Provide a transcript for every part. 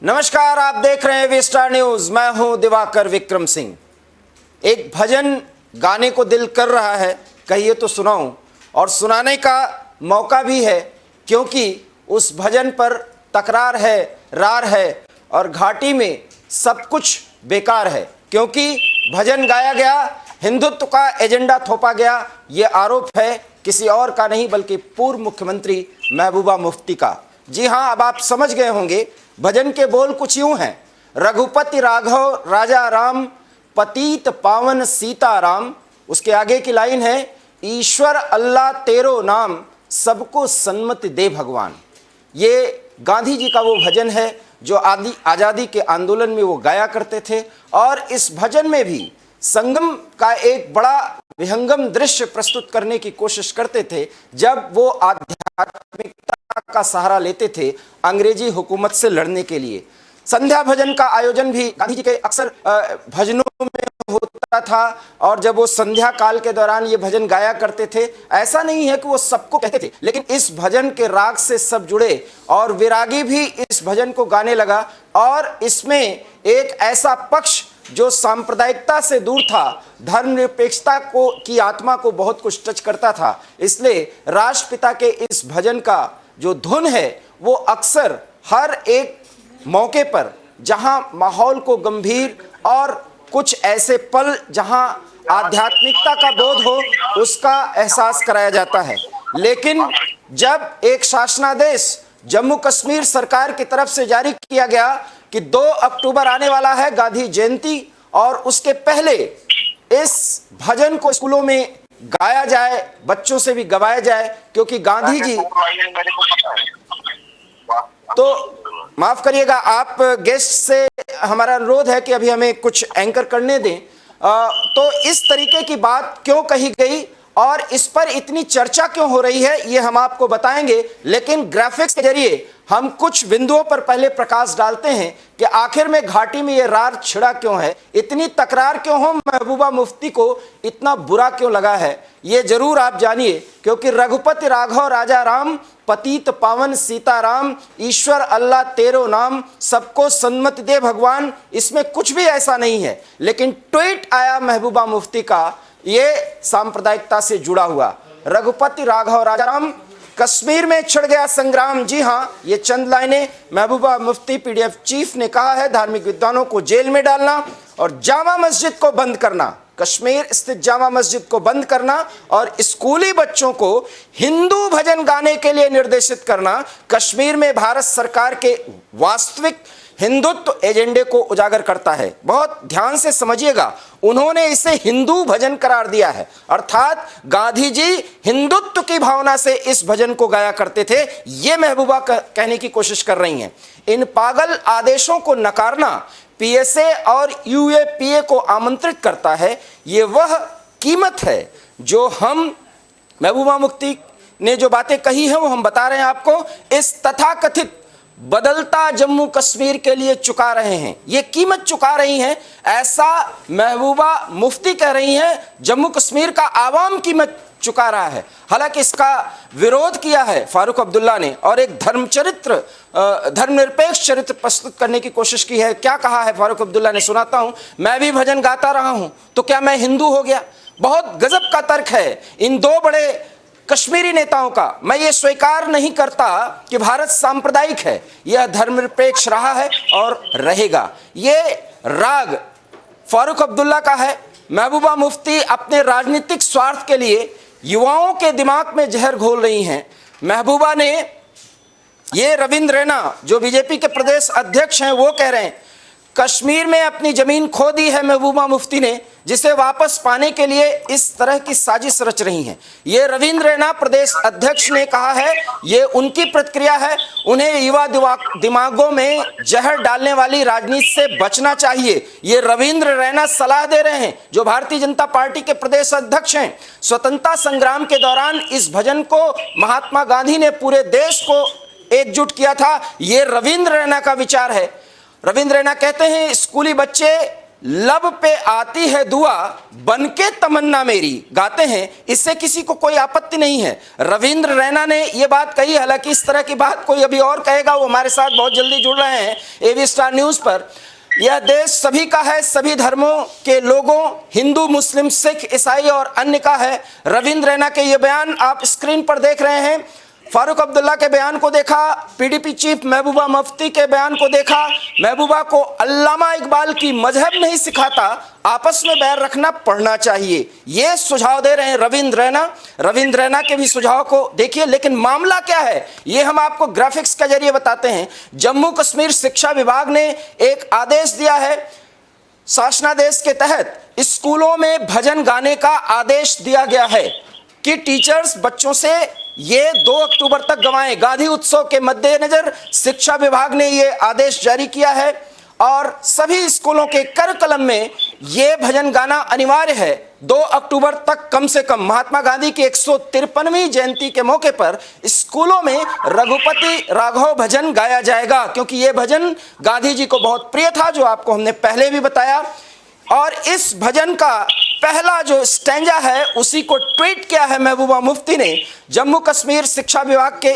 नमस्कार, आप देख रहे हैं वी-स्टार न्यूज। मैं हूं दिवाकर विक्रम सिंह। एक भजन गाने को दिल कर रहा है, कहिए तो सुनाऊं, और सुनाने का मौका भी है, क्योंकि उस भजन पर तकरार है, रार है और घाटी में सब कुछ बेकार है, क्योंकि भजन गाया गया, हिंदुत्व का एजेंडा थोपा गया। ये आरोप है किसी और का नहीं बल्कि पूर्व मुख्यमंत्री महबूबा मुफ्ती का। जी हाँ, अब आप समझ गए होंगे। भजन के बोल कुछ यूं हैं: रघुपति राघव राजा राम, पतित पावन सीता राम। उसके आगे की लाइन है, ईश्वर अल्लाह तेरो नाम, सबको सन्मति दे भगवान। ये गांधी जी का वो भजन है जो आज़ादी के आंदोलन में वो गाया करते थे, और इस भजन में भी संगम का एक बड़ा विहंगम दृश्य प्रस्तुत करने की कोशिश करते थे, जब वो आध्यात्मिकता का सहारा लेते थे अंग्रेजी हुकूमत से लड़ने के लिए। संध्या भजन का आयोजन भी गांधी जी के अक्सर भजनों में होता था, और जब वो संध्या काल के दौरान ये भजन गाया करते थे, ऐसा नहीं है कि वो सबको कहते थे, लेकिन इस भजन के राग से सब जुड़े और विरागी भी इस भजन को गाने लगा। और इसमें एक ऐसा पक्ष जो सांप्रदायिकता से दूर था, धर्मनिरपेक्षता को की आत्मा को बहुत कुछ टच करता था। इसलिए राष्ट्रपिता के इस भजन का जो धुन है वो अक्सर हर एक मौके पर जहां माहौल को गंभीर और कुछ ऐसे पल जहां आध्यात्मिकता का बोध हो, उसका एहसास कराया जाता है। लेकिन जब एक शासनादेश जम्मू कश्मीर सरकार की तरफ से जारी किया गया कि 2 अक्टूबर आने वाला है, गांधी जयंती, और उसके पहले इस भजन को स्कूलों में गाया जाए, बच्चों से भी गवाया जाए, क्योंकि गांधी जी, तो माफ करिएगा, आप गेस्ट से हमारा अनुरोध है कि अभी हमें कुछ एंकर करने दें। तो इस तरीके की बात क्यों कही गई और इस पर इतनी चर्चा क्यों हो रही है, ये हम आपको बताएंगे। लेकिन ग्राफिक्स के जरिए हम कुछ बिंदुओं पर पहले प्रकाश डालते हैं कि आखिर में घाटी में ये रार छिड़ा क्यों है, इतनी तकरार क्यों हो, महबूबा मुफ्ती को इतना बुरा क्यों लगा है, ये जरूर आप जानिए। क्योंकि रघुपति राघव राजा राम, पतित पावन सीता राम, ईश्वर अल्लाह तेरो नाम, सबको सन्मति दे भगवान, इसमें कुछ भी ऐसा नहीं है। लेकिन ट्वीट आया महबूबा मुफ्ती का, ये सांप्रदायिकता से जुड़ा हुआ। रघुपति राघव राजा राम, कश्मीर में छिड़ गया संग्राम। जी हाँ, ये चंद लाइनें महबूबा मुफ्ती पीडीएफ चीफ ने कहा है। धार्मिक विद्वानों को जेल में डालना और जामा मस्जिद को बंद करना, कश्मीर स्थित जामा मस्जिद को बंद करना और स्कूली बच्चों को हिंदू भजन गाने के लिए निर्देशित करना, कश्मीर में भारत सरकार के वास्तविक हिंदुत्व एजेंडे को उजागर करता है। बहुत ध्यान से समझिएगा, उन्होंने इसे हिंदू भजन करार दिया है, अर्थात गांधी जी हिंदुत्व की भावना से इस भजन को गाया करते थे, ये महबूबा कहने की कोशिश कर रही हैं। इन पागल आदेशों को नकारना पीएसए और यूएपीए को आमंत्रित करता है। ये वह कीमत है जो हम, महबूबा मुफ्ती ने जो बातें कही हैं वो हम बता रहे हैं आपको, इस तथाकथित बदलता जम्मू कश्मीर के लिए चुका रहे हैं। ये कीमत चुका रही हैं, ऐसा महबूबा मुफ्ती कह रही हैं। जम्मू कश्मीर का आवाम कीमत चुका रहा है। हालांकि इसका विरोध किया है फारूक अब्दुल्ला ने और एक धर्मनिरपेक्ष चरित्र प्रस्तुत करने की कोशिश की है। क्या कहा है फारूक अब्दुल्ला ने, सुनाता हूं। मैं भी भजन गाता रहा हूं तो क्या मैं हिंदू हो गया? बहुत गजब का तर्क है इन 2 बड़े कश्मीरी नेताओं का। मैं ये स्वीकार नहीं करता कि भारत सांप्रदायिक है, यह धर्मनिरपेक्ष रहा है और रहेगा। ये राग फारूक अब्दुल्ला का है। महबूबा मुफ्ती अपने राजनीतिक स्वार्थ के लिए युवाओं के दिमाग में जहर घोल रही हैं। महबूबा ने, ये रविंद्र रैना जो बीजेपी के प्रदेश अध्यक्ष हैं, वो कह रहे हैं कश्मीर में अपनी जमीन खो दी है महबूबा मुफ्ती ने, जिसे वापस पाने के लिए इस तरह की साजिश रच रही हैं। ये रविंद्र रैना प्रदेश अध्यक्ष ने कहा है, ये उनकी प्रतिक्रिया है। उन्हें युवा दिमागों में जहर डालने वाली राजनीति से बचना चाहिए, ये रविंद्र रैना सलाह दे रहे हैं, जो भारतीय जनता पार्टी के प्रदेश अध्यक्ष हैं। स्वतंत्रता संग्राम के दौरान इस भजन को महात्मा गांधी ने पूरे देश को एकजुट किया था, ये रविंद्र रैना का विचार है। रविंद्र रैना कहते हैं स्कूली बच्चे लब पे आती है दुआ बनके तमन्ना मेरी, गाते हैं, इससे किसी को कोई आपत्ति नहीं है। रविंद्र रैना ने यह बात कही, हालांकि इस तरह की बात कोई अभी और कहेगा, वो हमारे साथ बहुत जल्दी जुड़ रहे हैं एवी स्टार न्यूज पर। यह देश सभी का है, सभी धर्मों के लोगों, हिंदू, मुस्लिम, सिख, ईसाई और अन्य का है। रविंद्र रैना के ये बयान आप स्क्रीन पर देख रहे हैं। फारूक अब्दुल्ला के बयान को देखा, पीडीपी चीफ महबूबा मुफ्ती के बयान को देखा। महबूबा को अल्लामा इकबाल की मजहब नहीं सिखाता, आपस में बैर रखना पढ़ना चाहिए, ये सुझाव दे रहे हैं रविंद्र रैना। रविंद्र रैना के भी सुझाव को देखिए, लेकिन मामला क्या है ये हम आपको ग्राफिक्स के जरिए बताते हैं। जम्मू कश्मीर शिक्षा विभाग ने एक आदेश दिया है, शासनादेश के तहत स्कूलों में भजन गाने का आदेश दिया गया है कि टीचर्स बच्चों से ये 2 अक्टूबर तक गवाएं। गांधी उत्सव के मद्देनजर शिक्षा विभाग ने ये आदेश जारी किया है और सभी स्कूलों के कर कलम में ये भजन गाना अनिवार्य है। 2 अक्टूबर तक कम से कम महात्मा गांधी की 153वीं जयंती के मौके पर स्कूलों में रघुपति राघव भजन गाया जाएगा, क्योंकि ये भजन गांधी जी को बहुत प्रिय था, जो आपको हमने पहले भी बताया। और इस भजन का पहला जो स्टैंजा है उसी को ट्वीट किया है महबूबा मुफ्ती ने, जम्मू कश्मीर शिक्षा विभाग के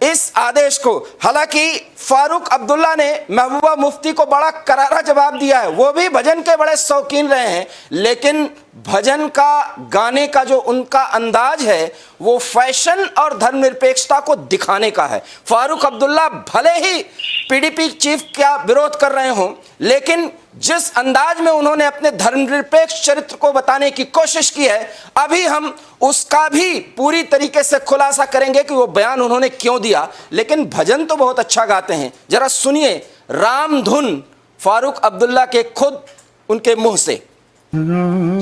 इस आदेश को। हालांकि फारूक अब्दुल्ला ने महबूबा मुफ्ती को बड़ा करारा जवाब दिया है, वो भी भजन के बड़े शौकीन रहे हैं, लेकिन भजन का गाने का जो उनका अंदाज है वो फैशन और धर्मनिरपेक्षता को दिखाने का है। फारूक अब्दुल्ला भले ही पीडीपी चीफ का विरोध कर रहे हों, लेकिन जिस अंदाज में उन्होंने अपने धर्मनिरपेक्ष चरित्र को बताने की कोशिश की है, अभी हम उसका भी पूरी तरीके से खुलासा करेंगे कि वो बयान उन्होंने क्यों दिया। लेकिन भजन तो बहुत अच्छा गाते हैं, जरा सुनिए राम धुन फारूक अब्दुल्ला के खुद उनके मुंह से। राम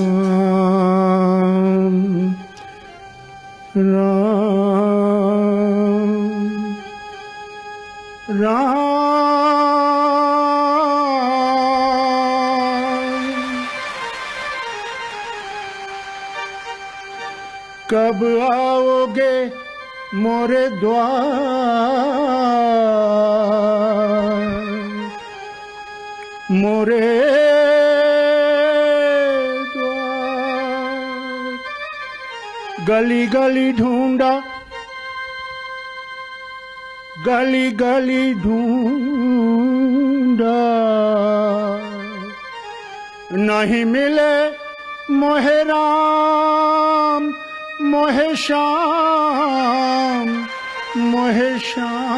राम कब आओगे मोरे द्वार, मोरे द्वार। गली गली ढूंढा, गली गली ढूंढा, नहीं मिले मोहे राम, मोहे श्याम, मोहे श्याम।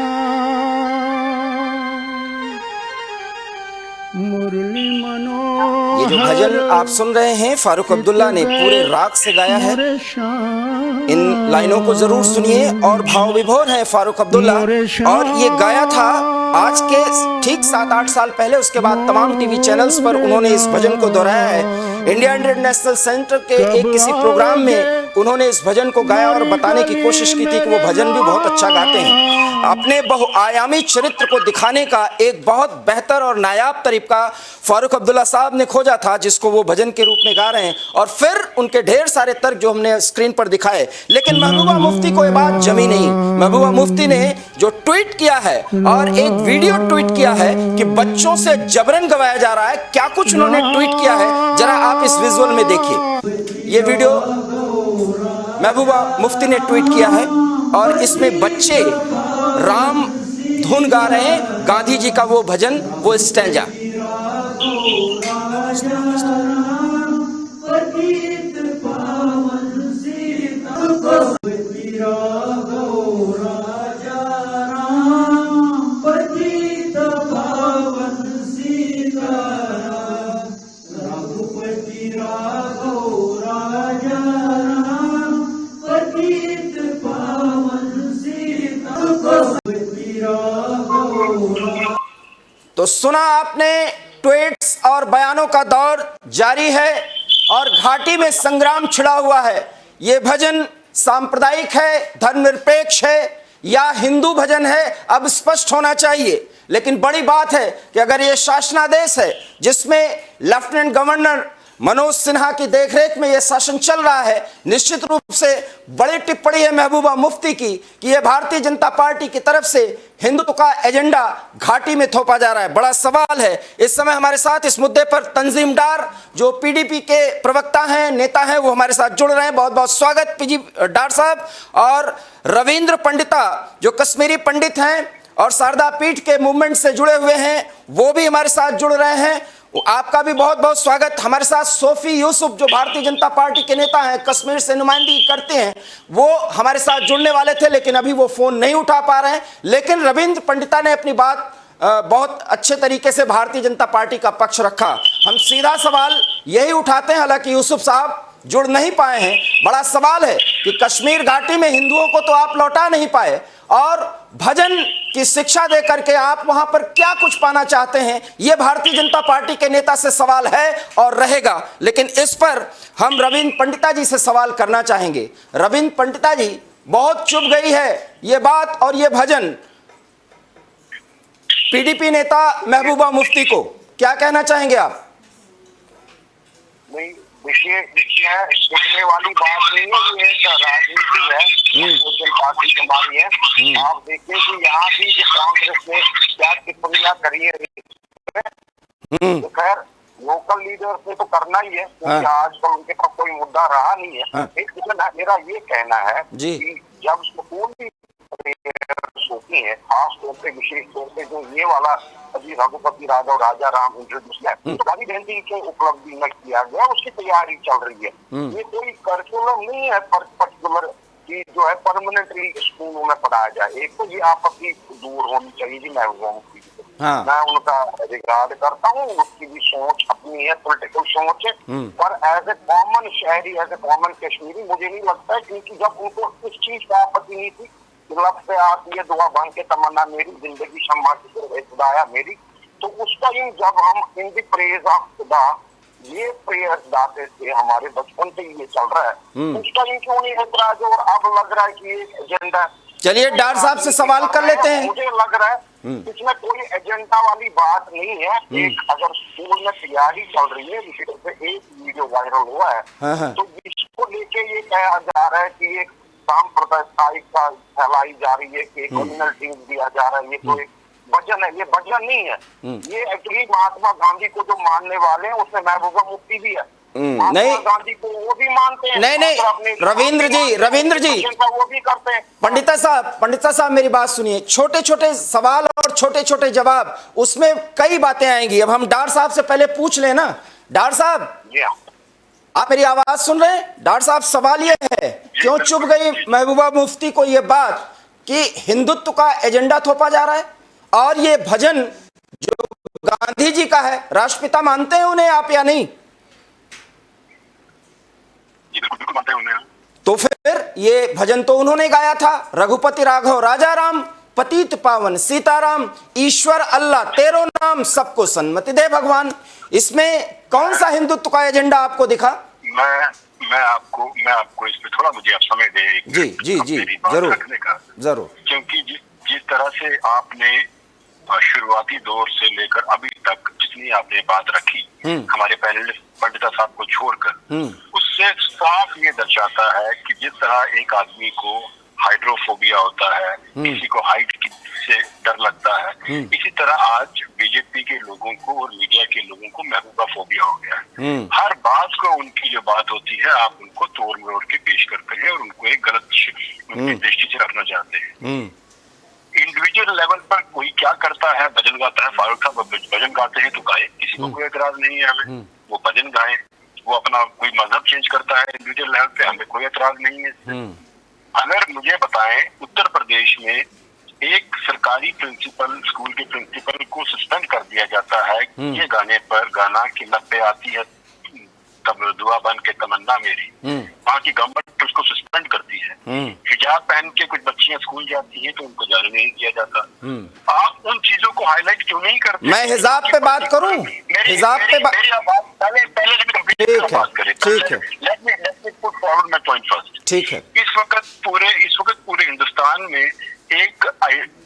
मुरली मनोहर। ये जो भजन आप सुन रहे हैं फारूक अब्दुल्ला ने पूरे राग से गाया है। इन लाइनों को जरूर सुनिए और भाव विभोर है फारूक अब्दुल्ला। और ये गाया था आज के ठीक 7-8 साल पहले। उसके बाद तमाम टीवी चैनल्स पर उन्होंने इस भजन को दोहराया है। इंडिया इंटरनेशनल सेंटर के एक किसी प्रोग्राम में उन्होंने इस भजन को गाया और बताने की कोशिश की थी कि वो भजन भी बहुत अच्छा गाते हैं। अपने बहुआयामी चरित्र को दिखाने का एक बहुत बेहतर और नायाब तरीका फारूक अब्दुल्ला साहब ने खोजा था, जिसको वो भजन के रूप में गा रहे हैं। और फिर उनके ढेर सारे तर्क जो हमने स्क्रीन पर दिखाए, लेकिन महबूबा मुफ्ती को ये बात जमी नहीं। महबूबा मुफ्ती ने जो ट्वीट किया है और एक वीडियो ट्वीट किया है कि बच्चों से जबरन गवाया जा रहा है, क्या कुछ उन्होंने ट्वीट किया है जरा आप इस विजुअल में देखिए। ये वीडियो महबूबा मुफ्ती ने ट्वीट किया है और इसमें बच्चे राम धुन गा रहे हैं, गांधी जी का वो भजन, वो स्टैंजा। तो सुना आपने, ट्वीट्स और बयानों का दौर जारी है और घाटी में संग्राम छिड़ा हुआ है। ये भजन सांप्रदायिक है, धर्मनिरपेक्ष है या हिंदू भजन है, अब स्पष्ट होना चाहिए। लेकिन बड़ी बात है कि अगर ये शासनादेश है जिसमें लेफ्टिनेंट गवर्नर मनोज सिन्हा की देखरेख में यह शासन चल रहा है, निश्चित रूप से बड़ी टिप्पणी है महबूबा मुफ्ती की कि यह भारतीय जनता पार्टी की तरफ से हिंदुत्व का एजेंडा घाटी में थोपा जा रहा है? बड़ा सवाल है। इस समय हमारे साथ इस मुद्दे पर तंजीम डार, जो पीडीपी के प्रवक्ता हैं, नेता हैं, वो हमारे साथ जुड़ रहे हैं। बहुत बहुत स्वागत पीजी डार साहब। और रविंद्र पंडिता, जो कश्मीरी पंडित हैं और शारदा पीठ के मूवमेंट से जुड़े हुए हैं, वो भी हमारे साथ जुड़ रहे हैं। आपका भी बहुत बहुत स्वागत। हमारे साथ सोफी यूसुफ, जो भारतीय जनता पार्टी के नेता हैं, कश्मीर से नुमाइंदगी करते हैं, वो हमारे साथ जुड़ने वाले थे लेकिन अभी वो फोन नहीं उठा पा रहे हैं। लेकिन रविंद्र पंडिता ने अपनी बात बहुत अच्छे तरीके से भारतीय जनता पार्टी का पक्ष रखा। हम सीधा सवाल यही उठाते हैं, हालांकि यूसुफ साहब जुड़ नहीं पाए हैं। बड़ा सवाल है कि कश्मीर घाटी में हिंदुओं को तो आप लौटा नहीं पाए, और भजन की शिक्षा दे करके आप वहां पर क्या कुछ पाना चाहते हैं, यह भारतीय जनता पार्टी के नेता से सवाल है और रहेगा। लेकिन इस पर हम रविंद्र पंडिता जी से सवाल करना चाहेंगे। रविंद्र पंडिता जी, बहुत चुभ गई है ये बात और ये भजन पीडीपी नेता महबूबा मुफ्ती को, क्या कहना चाहेंगे आप? नहीं, विषय चुभने वाली बात नहीं है, ये एक राजनीति है, सोशल पार्टी हमारी है। आप देखिए कि यहाँ भी जो कांग्रेस ने क्या टिप्पणियां करी है, तो खैर लोकल लीडर से तो करना ही है, क्योंकि आजकल उनके पास कोई मुद्दा रहा नहीं है। लेकिन मेरा ये कहना है कि जब स्कूल भी होती है, खास तौर पे विशेष तौर पे जो ये वाला अभी रघुपति राघव राजा राम इंट्रोड्यूस है, तो गांधी जयंती के उपलब्धि में किया गया, उसकी तैयारी चल रही है। ये कोई करिकुलम नहीं है पर्टिकुलर कि जो है परमानेंटली स्कूलों में पढ़ाया जाए। एक तो ये आपत्ति दूर होनी चाहिए जी महबूबा मुफ्ती की। मैं उनका रिगार्ड करता हूँ, उसकी भी सोच अपनी है, पॉलिटिकल सोच है, पर एज ए कॉमन शहरी, एज ए कॉमन कश्मीरी मुझे नहीं लगता है, क्योंकि जब उनको इस चीज का आपत्ति नहीं थी, लब से आती है दुआ बन के तमन्ना मेरी, जिंदगी शम्मा की खुदाया मेरी, तो उस टाइम जब हम इन द प्रेज ऑफ खुदा ये प्रेयर गाते थे, हमारे बचपन से ये चल रहा है, उस टाइम क्यों नहीं ऐतराज? और अब लग रहा है कि ये एजेंडा। चलिए डार साहब से सवाल कर लेते हैं। मुझे लग रहा है इसमें कोई एजेंडा वाली बात नहीं है। एक अगर स्कूल में तैयारी चल रही है, विशेष रूप से एक वीडियो वायरल हुआ है, तो इसको लेके ये कहा जा रहा है कि एक सांप्रदायिकता फैलाई जा रही है, कि कम्युनल टीम दिया जा रहा है, ये कोई भजन है। ये भजन नहीं है, ये एक्चुअली महात्मा गांधी को जो मानने वाले हैं, उसमें महबूबा मुफ्ती भी है। नहीं, गांधी को वो भी मानते हैं। नहीं, रविंद्र जी वो भी करते हैं। पंडिता साहब मेरी बात सुनिए। छोटे छोटे सवाल और छोटे छोटे जवाब, उसमें कई बातें आएंगी। अब हम डार साहब से पहले पूछ लें ना। डार साहब, आप मेरी आवाज सुन रहे हैं? डार साहब, सवाल ये है, क्यों चुभ गई महबूबा मुफ्ती को ये बात कि हिंदुत्व का एजेंडा थोपा जा रहा है, और ये भजन जो गांधी जी का है, राष्ट्रपिता मानते हैं उन्हें आप या नहीं? बिल्कुल मानते हैं उन्हें। तो फिर ये भजन तो उन्होंने गाया था, रघुपति राघव राजा राम, पतित पावन सीताराम, ईश्वर अल्लाह तेरो नाम, सबको सन्मति दे भगवान। इसमें कौन सा हिंदुत्व का एजेंडा आपको दिखा? मैं आपको इसमें थोड़ा, मुझे आप समय दे। जी जरूर। क्योंकि जिस तरह से आपने शुरुआती दौर से लेकर अभी तक जितनी आपने बात रखी हमारे पैनलिस्ट पंडिता साहब को छोड़कर, उससे साफ ये दर्शाता है कि जिस तरह एक आदमी को हाइड्रोफोबिया होता है, किसी को हाइट से डर लगता है, इसी तरह आज बीजेपी के लोगों को और मीडिया के लोगों को महबूबा फोबिया हो गया है। हर बात को उनकी जो बात होती है, आप उनको तोड़ मरोड़ के पेश करते हैं और उनको एक गलत दृष्टि से रखना चाहते हैं। इंडिविजुअल लेवल पर कोई क्या करता है, भजन गाता है, फारूक साहब भजन गाते हैं तो गाए, किसी को कोई एतराज नहीं है हमें, वो भजन गाए। वो अपना कोई मजहब चेंज करता है इंडिविजुअल लेवल पे, हमें कोई एतराज नहीं है। अगर मुझे बताएं, उत्तर प्रदेश में एक सरकारी प्रिंसिपल, स्कूल के प्रिंसिपल को सस्पेंड कर दिया जाता है ये गाने पर गाना कि लब पे आती है तब दुआ बन के तमन्ना मेरी, वहाँ की गवर्नमेंट उसको सस्पेंड करती है। हिजाब पहन के कुछ बच्चियां स्कूल जाती हैं तो उनको जाने नहीं दिया जाता। आप उन चीजों को हाईलाइट क्यों नहीं करते? मैं हिजाब पे बात करूं? हिजाब पे ठीक है। Let me put forward my point first. ठीक है। इस वक्त पूरे हिंदुस्तान में एक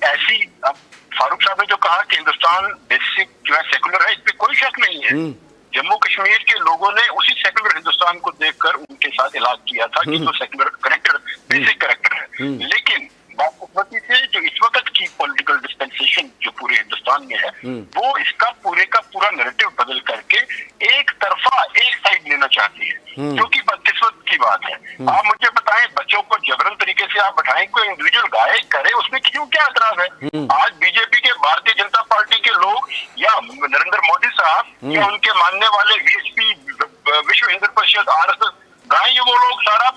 ऐसी, फारूक साहब ने जो कहा कि हिंदुस्तान बेसिक जो है सेकुलर है, इस पे कोई शक नहीं है। जम्मू कश्मीर के लोगों ने उसी सेकुलर हिंदुस्तान को देखकर उनके साथ इलाज किया था कि जो सेकुलर करेक्टर बेसिक करेक्टर है। लेकिन बात से जो इस वक्त की पॉलिटिकल वो इसका पूरे का पूरा नैरेटिव बदल करके एक तरफा एक साइड लेना चाहती है, जो कि बदकिस्मत की बात है। आप मुझे बताएं, बच्चों को जबरन तरीके से आप बैठाएं, कोई इंडिविजुअल गाय करे, उसमें क्यों क्या एतराज है? आज बीजेपी के, भारतीय जनता पार्टी के लोग या नरेंद्र मोदी साहब या उनके मानने वाले वीएचपी, विश्व हिंदू परिषद, आरएसएस गाय, वो लोग सारा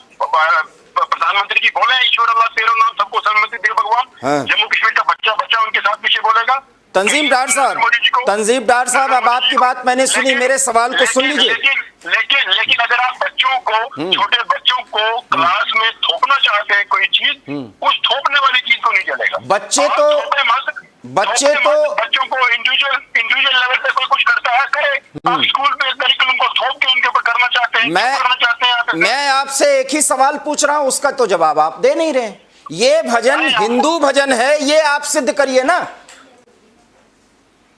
प्रधानमंत्री की बोले ईश्वर अल्लाह तेरो नाम सबको सन्मति दे भगवान, जम्मू कश्मीर का बच्चा बच्चा उनके साथ पीछे बोलेगा। तंजीम डार साहब, अब आपकी बात मैंने सुनी, मेरे सवाल को सुन लीजिए। लेकिन अगर आप बच्चों को, छोटे बच्चों को क्लास में थोपना चाहते हैं कोई चीज, उस थोपने वाली चीज को नहीं चलेगा। बच्चों को इंडिविजुअल लेवल पे कोई कुछ करता है करे, आप स्कूल पे करिकुलम को थोप के उनके ऊपर करना चाहते हैं, मैं आपसे एक ही सवाल पूछ रहा हूं, उसका तो जवाब आप दे नहीं रहे। ये भजन हिंदू भजन है, ये आप सिद्ध करिए ना।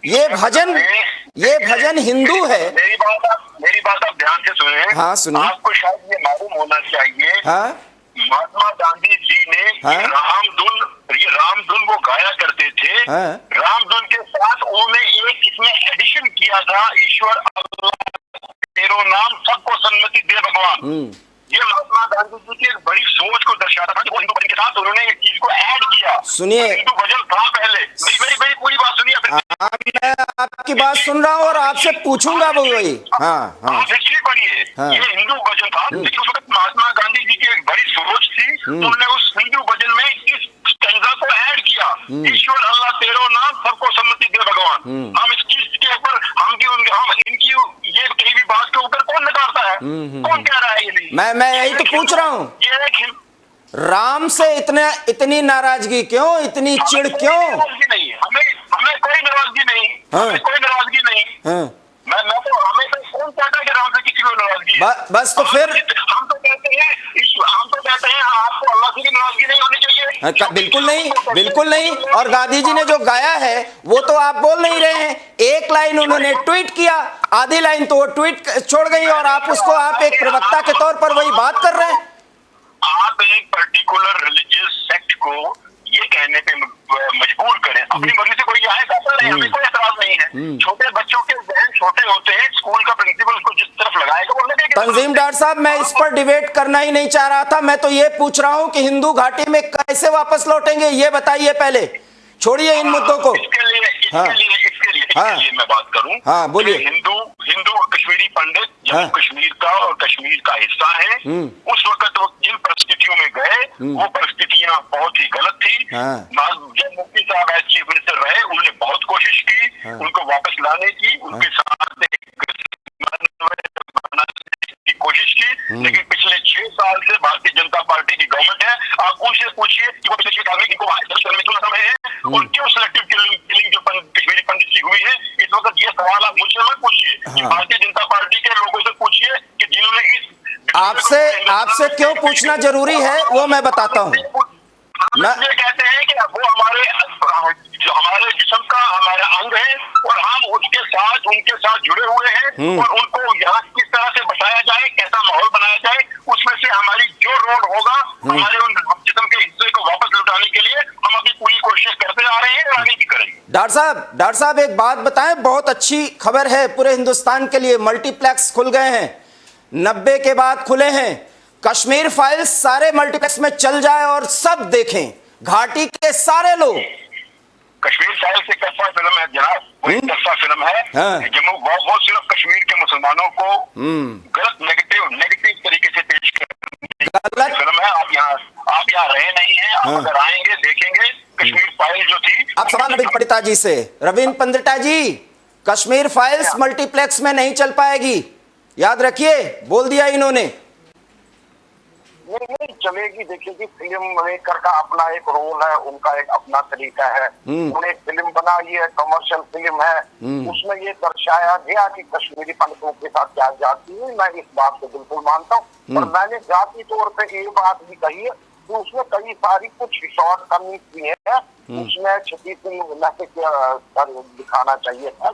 ये भजन हिंदू है। मेरी बात आप ध्यान से सुने। हाँ सुनिए। आपको शायद ये मालूम होना चाहिए, हाँ, महात्मा गांधी जी ने हाँ, ये रामधुन वो गाया करते थे। हाँ, रामधुन के साथ उन्होंने एक इसमें एडिशन किया था, ईश्वर अल्लाह तेरो नाम सबको सन्मति दे भगवान। ये महात्मा गांधी जी की एक बड़ी सोच को दर्शाता था कि वो हिंदू भजन के साथ उन्होंने एक चीज को ऐड किया। सुनिए, हिंदू भजन था पहले। मेरी पूरी बात सुनिए। मैं आपकी बात सुन रहा हूँ और आपसे पूछूंगा वो वही। हाँ, आप हिस्ट्री पढ़िए। ये हिंदू भजन था, लेकिन उस वक्त महात्मा गांधी जी की एक बड़ी सोच थी, तो उन्होंने उस हिंदू भजन में इस स्टैंजा को ऐड किया, ईश्वर अल्लाह तेरो नाम सबको सम्मति दे भगवान। हम इस चीज के ऊपर हम इनकी ये कहीं भी बात के ऊपर कौन नकारता है? कौन कह रहा है ये नहीं? मैं यही तो पूछ रहा हूँ, राम से इतनी नाराजगी क्यों, इतनी चिढ़ क्यों? नहीं, हमें कोई नाराजगी नहीं, हमें कोई नाराजगी नहीं। मैं तो हमें तो कौन कहता है कि राम से किसी को नाराजगी है? बस तो फिर हम तो कहते हैं आपको अल्लाह से नाराजगी नहीं होनी चाहिए। बिल्कुल नहीं। और गांधी जी ने जो गाया है वो तो आप बोल नहीं रहे हैं। एक लाइन उन्होंने ट्वीट किया, आधी लाइन तो वो ट्वीट छोड़ गई, और आप उसको आप एक प्रवक्ता के तौर पर वही बात कर रहे हैं। आप एक पर्टिकुलर रिलीजियस सेक्ट को ये कहने पे मजबूर करें, अपनी मर्जी से कोई आए गाता रहे, हमें कोई एतराज नहीं है। छोटे बच्चों के जहन छोटे होते हैं, स्कूल का प्रिंसिपल उसको जिस तरफ लगाएगा वो लगेगा। तंजीम डार साहब, मैं इस पर डिबेट करना ही नहीं चाह रहा था। मैं तो ये पूछ रहा हूं कि हिंदू घाटी में कैसे वापस लौटेंगे, ये बताइए पहले। छोड़िए इन मुद्दों को। इसके लिए मैं बात करूं। हाँ, बोलिए। हिंदू कश्मीरी पंडित जम्मू कश्मीर का और कश्मीर का हिस्सा है। उस वक्त वो जिन परिस्थितियों में गए, वो परिस्थितियां बहुत ही गलत थी। जब मुफ्ती साहब एज चीफ मिनिस्टर रहे, उन्होंने बहुत कोशिश की उनको वापस लाने की, उनके साथ की कोशिश की, लेकिन पिछले 6 साल से भारतीय जनता पार्टी की गवर्नमेंट है। आप उनसे पूछिए कि वो पिछले 6 साल में इनको क्यों समय है और क्यों सिलेक्टिव किलिंग जो कश्मीरी पंडित की हुई है। इस वक्त ये सवाल आप मुझसे मत पूछिए, भारतीय जनता पार्टी के लोगों से पूछिए कि जिन्होंने इस आपसे क्यों पूछना जरूरी है वो मैं बताता हूँ। ये कहते हैं कि वो हमारे जिस्म का हमारा अंग है और हम उनके साथ जुड़े हुए हैं, और उनको यहाँ किस तरह से बचाया जाए, कैसा माहौल बनाया जाए, उसमें से हमारी जो रोल होगा हमारे उन जिस्म के हिस्से को वापस लौटाने के लिए हम अपनी पूरी कोशिश करते आ रहे हैं और आगे भी करेंगे। डॉक्टर साहब एक बात बताएं, बहुत अच्छी खबर है पूरे हिंदुस्तान के लिए। मल्टीप्लेक्स खुल गए हैं, 90 के बाद खुले हैं। कश्मीर फाइल्स सारे मल्टीप्लेक्स में चल जाए और सब देखें, घाटी के सारे लोग। कश्मीर फाइल्स एक तरफा फिल्म है जनाब, वो एक तरफा फिल्म है। जम्मू वो सिर्फ कश्मीर के मुसलमानों को गलत नेगेटिव तरीके से पेश करने फिल्म है। आप यहाँ रहे नहीं हैं, आप अगर आएंगे देखेंगे कश्मीर फाइल जो थी। आप सवाल रविंद्र पंडिता जी से, रविंद्र पंडिता जी, कश्मीर फाइल्स मल्टीप्लेक्स में नहीं चल पाएगी, याद रखिए, बोल दिया इन्होंने। नहीं चलेगी। देखिए, फिल्म मेकर का अपना एक रोल है, उनका एक अपना तरीका है। उन्होंने एक फिल्म बनाई है, कमर्शियल फिल्म है, उसमें ये दर्शाया गया कि कश्मीरी पंडितों के साथ क्या जाती है। मैं इस बात को बिल्कुल मानता हूँ, और मैंने जाती तौर पे ये बात भी कही है कि उसमें कई सारी कुछ शॉर्ट कमिंग भी है। उसमें छठी मैसेज दिखाना चाहिए था,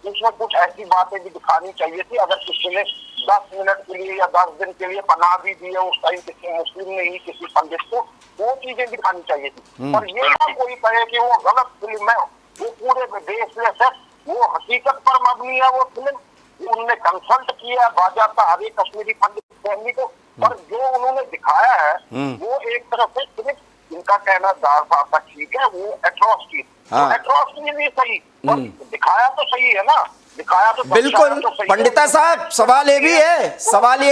उसमें कुछ ऐसी बातें भी दिखानी चाहिए थी। अगर किसी ने 10 मिनट के लिए या 10 दिन के लिए पनाह भी दी है उस टाइम किसी मुस्लिम ने ही किसी पंडित को, वो चीजें दिखानी चाहिए थी। और ये ना कोई कहे कि वो गलत फिल्म है, वो पूरे बेसलेस है, वो हकीकत पर मबनी है वो फिल्म। उन्होंने कंसल्ट किया बाजाता हर एक कश्मीरी पंडित फैमिली को, पर जो उन्होंने दिखाया है वो एक तरफ से सिर्फ इनका कहना डार साहब का ठीक है, वो एट्रोसिटी, एट्रोसिटी नहीं सही, पर दिखाया तो सही है ना, दिखाया तो बिल्कुल। पंडिता साहब सवाल ये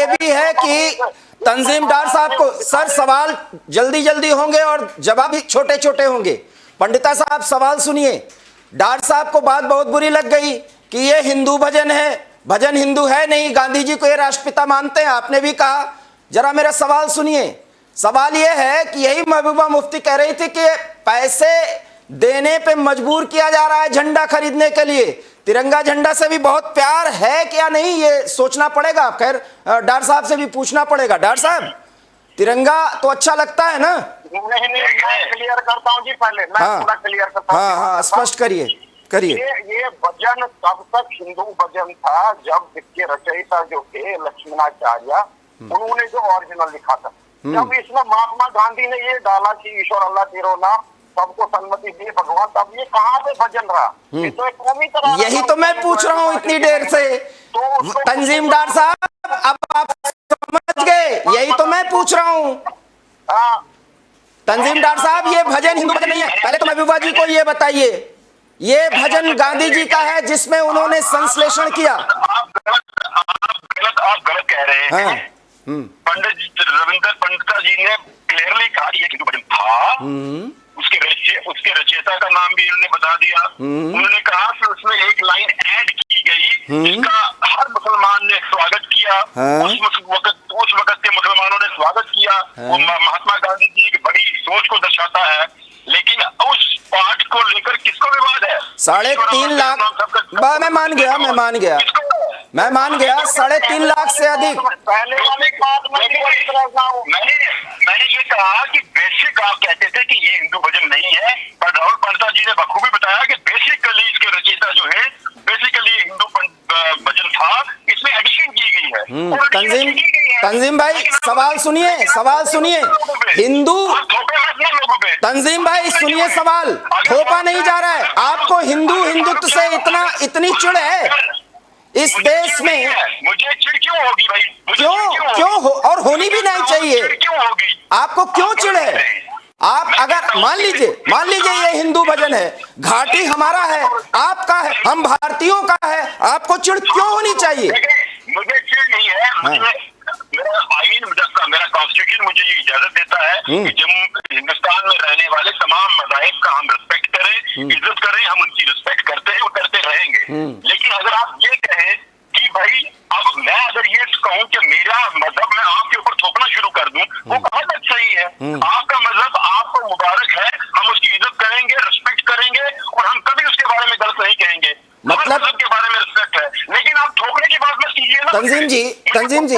भी है कि तंजीम डार साहब को, सर सवाल जल्दी जल्दी होंगे और जवाब भी छोटे छोटे होंगे। पंडिता साहब सवाल सुनिए। डार साहब को बात बहुत बुरी लग गई कि ये हिंदू भजन है, भजन हिंदू है नहीं, गांधी जी को ये राष्ट्रपिता मानते हैं, आपने भी कहा। जरा मेरा सवाल सुनिए। सवाल ये है कि यही महबूबा मुफ्ती कह रही थी कि पैसे देने पे मजबूर किया जा रहा है झंडा खरीदने के लिए। तिरंगा झंडा से भी बहुत प्यार है क्या नहीं, ये सोचना पड़ेगा। खैर डार साहब से भी पूछना पड़ेगा। डार साहब, तिरंगा तो अच्छा लगता है ना? नहीं, मैं क्लियर करता हूँ जी, पहले मैं थोड़ा क्लियर करता हूँ। हाँ, स्पष्ट करिए। ये भजन तब तक हिंदू भजन था जब इसके रचयिता जो थे लक्ष्मणाचार्य, उन्होंने जो ओरिजिनल लिखा था। जब इसमें महात्मा गांधी ने ये डाला कि ईश्वर अल्लाह तेरो नाम, सबको सन्मति दे भगवान, तब ये कहाँ पे भजन रहा? ये तो एक कौमी तरह। यही तो मैं पूछ रहा हूँ इतनी देर से। तंजीम डार साहब, अब आप समझ गए, यही तो मैं पूछ रहा हूँ। तंजीम डार साहब, ये भजन हिंदू भजन नहीं है। पहले तो महबूबा जी को ये बताइए, ये भजन गांधी जी का है जिसमें उन्होंने संश्लेषण किया। आप गलत कह रहे हैं। पंडित रविंद्र पंडिता जी ने क्लियरली कहा कि ये हिंदू भजन था। उसके रचयिता का नाम भी उन्होंने बता दिया। उन्होंने कहा कि उसमें एक लाइन ऐड की गई जिसका हर मुसलमान ने स्वागत किया। उस वक्त के मुसलमानों ने स्वागत किया। वो महात्मा गांधी जी की बड़ी सोच को दर्शाता है। लेकिन उस पाठ को लेकर किसको विवाद है? 3.5 लाख। मैं मान गया 3.5 लाख से अधिक। पहले वाली बात मैंने ये कहा कि बेसिक आप कहते थे कि ये हिंदू भजन नहीं है, पर राहुल पंडिता जी ने बखूबी बताया कि बेसिकली इसके रचयिता जो है बेसिकली हिंदू भजन था, इसमें एडिशन की गई है। तंजीम भाई सवाल सुनिए। हिंदू तंजीम भाई सुनिए, सवाल थोपा नहीं जा रहा है। आपको हिंदुत्व से इतनी चिढ़ है इस देश में? मुझे चिढ़ क्यों होगी भाई? क्यों और होनी भी नहीं चाहिए। क्यों होगी? आपको क्यों चिढ़ है? आप अगर मान लीजिए ये हिंदू भजन है, घाटी हमारा है, आपका है, हम भारतीयों का है, आपको चिढ़ क्यों होनी चाहिए? मुझे चिढ़ नहीं है। मेरा आईन, मेरा कॉन्स्टिट्यूशन मुझे ये इजाजत देता है कि जम्मू हिंदुस्तान में रहने वाले तमाम मज़ाहिब का हम रिस्पेक्ट करें, इज्जत करें। हम उनकी रिस्पेक्ट करते हैं और करते रहेंगे। लेकिन अगर आप ये कहें कि भाई अब मैं अगर ये कहूँ कि मेरा मजहब मैं आपके ऊपर थोपना शुरू कर दूं, वो कहाँ तक सही है? आपका मजहब आपको मुबारक है, हम उसकी इज्जत करेंगे, रिस्पेक्ट करेंगे और हम कभी उसके बारे में गलत नहीं कहेंगे। मतलब के बारे में रिस्पेक्ट है, लेकिन आप थोपने की बात मत कीजिए ना। तंजीम जी,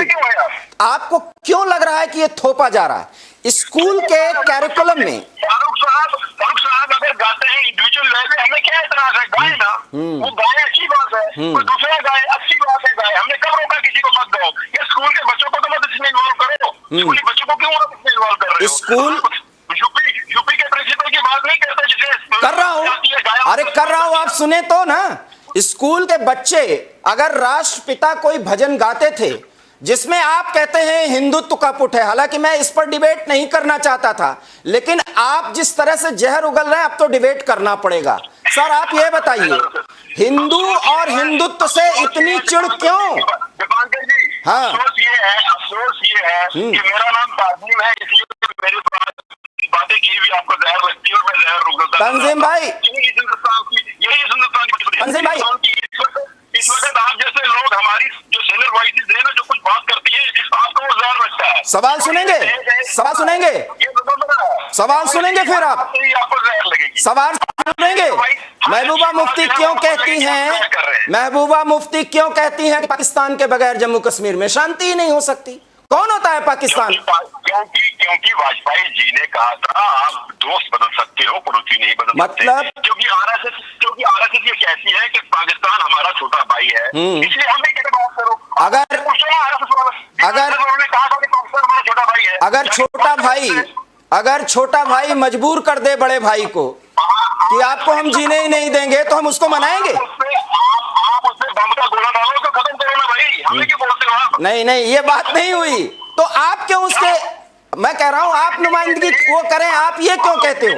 आपको क्यों लग रहा है कि ये थोपा जा रहा है? स्कूल के कैरिकुलम में फारूक साहब अगर गाते हैं इंडिविजुअल लेवल, हमें क्या इतराज है? गाए ना, वो गाए, अच्छी बात है। कोई दूसरा गाए, अच्छी बात है, गाए। हमने कब रोका किसी को मत गाओ? ये स्कूल के बच्चों को तो मत इसमें इन्वॉल्व करो। स्कूली बच्चों को क्यों आप इसमें इन्वॉल्व कर रहे हो? स्कूल यूपी के प्रिंसिपल की बात नहीं करता जिसे कर रहा हूं। आप सुने तो ना, स्कूल के बच्चे अगर राष्ट्रपिता कोई भजन गाते थे जिसमें आप कहते हैं हिंदुत्व का पुट है, हालांकि मैं इस पर डिबेट नहीं करना चाहता था, लेकिन आप जिस तरह से जहर उगल रहे हैं अब तो डिबेट करना पड़ेगा। सर आप ये बताइए, हिंदू और हिंदुत्व से इतनी चिढ़ क्यों? दीपांकर जी, हाँ, अफसोस ये है कि मेरा नाम ताजीम है, इसलिए मेरी बातें की भी आपको जहर लगती है और मैं जहर उगलता। तंजीम भाई, यही हिंदुस्तान की तंजीम भाई, इस वक्त आप जैसे लोग हमारी जो सीनियर वॉइसेस है ना, जो कुछ बात करती है, आपको वो जहर लगता है। सवाल सुनेंगे फिर आप आपको जहर लगेगी। सवाल सुनेंगे। महबूबा मुफ्ती क्यों कहती हैं कि पाकिस्तान के बगैर जम्मू कश्मीर में शांति ही नहीं हो सकती? कौन होता है पाकिस्तान? क्योंकि वाजपेयी जी ने कहा था आप दोस्त बदल सकते हो, पड़ोसी नहीं बदल सकते। मतलब क्योंकि आरएसएस ये कहती है कि पाकिस्तान हमारा छोटा भाई है, इसलिए हम भी क्या बात करो। अगर कहा था कि पाकिस्तान हमारा छोटा भाई है। अगर छोटा भाई मजबूर कर दे बड़े भाई को, कि आपको हम जीने ही नहीं देंगे, तो हम उसको मनाएंगे? आप उससे बम का गोला डालो तो खत्म करो ना भाई, हमें क्यों बोलते हो आप? नहीं नहीं, ये बात नहीं हुई। तो आप क्यों उसके, मैं कह रहा हूं आप नुमाइंदगी वो करें, आप ये क्यों कहते हो?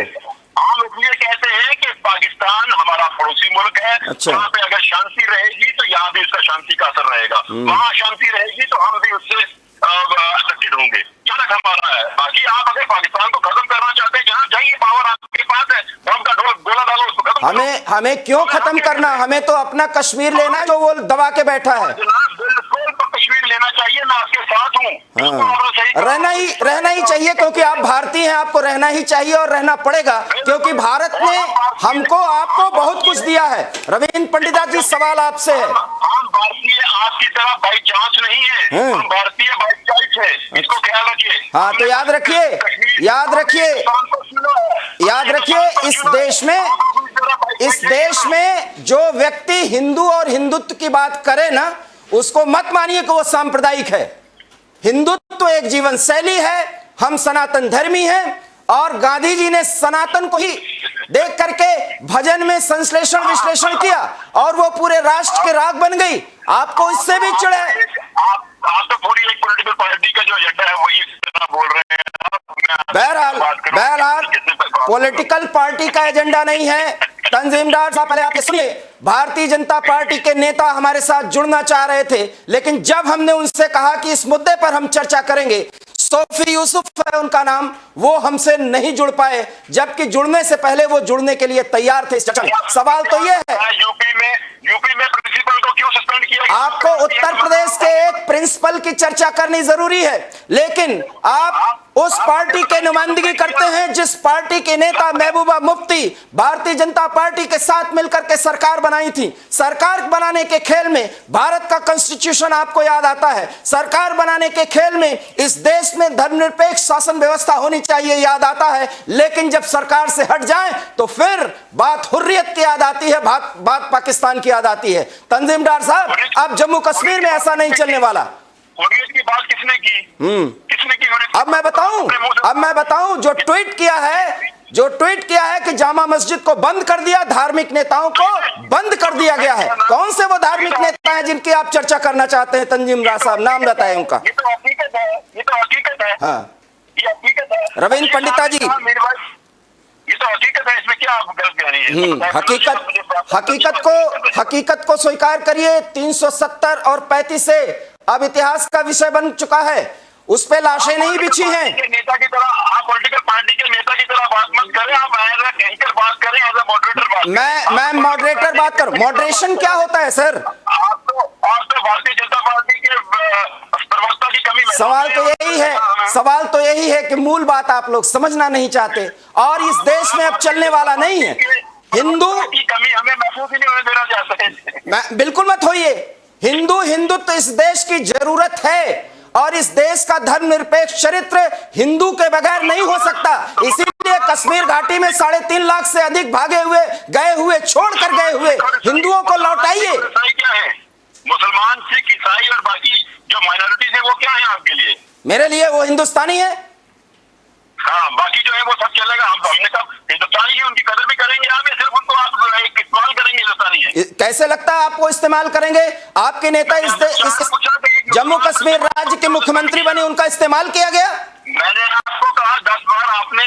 हम इसलिए कहते हैं कि पाकिस्तान हमारा पड़ोसी मुल्क है। अच्छा। वहाँ पे अगर शांति रहेगी तो यहाँ भी उसका शांति का असर रहेगा, वहाँ शांति रहेगी तो हम भी उससे अफेक्टेड होंगे। क्या तक हमारा है? बाकी आप अगर पाकिस्तान को खत्म करना चाहते हैं, जहाँ जाइए, पावर आपके पास है, बम का गोला डालो, उसको खत्म करो। हमें क्यों खत्म करना? हमें तो अपना कश्मीर लेना है जो वो दबा के बैठा है। जनाब बिल्कुल तो कश्मीर लेना चाहिए, मैं आपके साथ हूँ। बिल्कुल आपने सही कहा। रहना ही चाहिए, क्योंकि आप भारतीय हैं, आपको रहना ही चाहिए और रहना पड़ेगा, क्योंकि भारत ने हमको आपको बहुत कुछ दिया है। रविंद्र पंडिता जी, सवाल आपसे है। हम भारतीय आपकी तरह बाई चांस नहीं है, हम भारतीय बाई चॉइस है, इसको ख्याल रखिए। हाँ, तो याद रखिए, इस देश में जो व्यक्ति हिंदू और हिंदुत्व की बात करे ना, उसको मत मानिए कि वो सांप्रदायिक है। हिंदुत्व एक जीवन शैली है, हम सनातन धर्मी हैं, और गांधी जी ने सनातन को ही देख करके भजन में संश्लेषण विश्लेषण किया और वो पूरे राष्ट्र के राग बन गई। आपको इससे भी चिढ़ है? आप तो पूरी एक पॉलिटिकल पार्टी का जो एजेंडा है वही बोल रहे हैं। बहरहाल पॉलिटिकल पार्टी का एजेंडा नहीं है। तंजीमदार साहब, पहले आप सुनिए। भारतीय जनता पार्टी के नेता हमारे साथ जुड़ना चाह रहे थे, लेकिन जब हमने उनसे कहा कि इस मुद्दे पर हम चर्चा करेंगे, सोफी यूसुफ है उनका नाम, वो हमसे नहीं जुड़ पाए, जबकि जुड़ने से पहले वो जुड़ने के लिए तैयार थे। सवाल तो ये है, यूपी में प्रिंसिपल को क्यों सस्पेंड किया? आपको उत्तर प्रदेश के एक प्रिंसिपल की चर्चा करनी जरूरी है, लेकिन आप उस पार्टी के नुमाइंदगी करते हैं जिस पार्टी के नेता महबूबा मुफ्ती भारतीय जनता पार्टी के साथ मिलकर के सरकार बनाई थी। सरकार बनाने के खेल में भारत का कॉन्स्टिट्यूशन आपको याद आता है। सरकार बनाने के खेल में इस देश में धर्मनिरपेक्ष शासन व्यवस्था होनी चाहिए, याद आता है। लेकिन जब सरकार से हट जाए तो फिर बात हुर्रियत की याद आती है, बात पाकिस्तान की याद आती है। तंजीमदार साहब, अब जम्मू कश्मीर में ऐसा नहीं चलने वाला। हुर्रियत की बात किसने की? किसने की हुर्रियत? अब मैं बताऊं जो ट्वीट किया है कि जामा मस्जिद को बंद कर दिया, धार्मिक नेताओं को बंद कर दिया गया है। कौन से वो धार्मिक नेता हैं जिनकी आप चर्चा करना चाहते हैं? तंजीमदार साहब, नाम बताएं उनका। ये तो हकीकत है। हाँ, ये हकीकत है। रविंद्र पंडिता जी, ये तो हकीकत है, इसमें क्या आप गलत कह रही हैं? हकीकत को स्वीकार करिए। 370 और 35 से अब इतिहास का विषय बन चुका है, उस पे लाशें नहीं बिछी हैं। नेता की तरह आप पॉलिटिकल पार्टी के नेता की तरह बात मत करें, आप एज अ एंकर बात करें, एज अ मॉडरेटर बात करें। मैं मॉडरेटर बात कर, मॉडरेशन क्या होता है सर? आप तो भारतीय जनता पार्टी के प्रवक्ता की कमी। सवाल तो यही है कि मूल बात आप लोग समझना नहीं चाहते, और इस देश में अब चलने वाला नहीं है। हिंदू की कमी हमें महसूस ही नहीं होने देना चाहते। बिल्कुल मत होइए। हिंदुत्व इस देश की जरूरत है, और इस देश का धर्मनिरपेक्ष चरित्र हिंदू के बगैर नहीं हो सकता। इसीलिए कश्मीर घाटी में 3.5 लाख से अधिक छोड़कर गए हुए हिंदुओं को लौटाइए। क्या है? मुसलमान, सिख, ईसाई और बाकी जो माइनॉरिटीज है वो क्या है आपके लिए? मेरे लिए वो हिंदुस्तानी है। हाँ, बाकी जो है वो सब चलेगा। हमने सब हिंदुस्तानी है, उनकी कदर भी करेंगे। आप सिर्फ उनको आप इस्तेमाल करेंगे हिंदुस्तानी है। कैसे लगता है आपको इस्तेमाल करेंगे? आपके नेता इस जम्मू कश्मीर राज्य के मुख्यमंत्री बने, उनका इस्तेमाल किया गया। मैंने आपको कहा 10 बार, आपने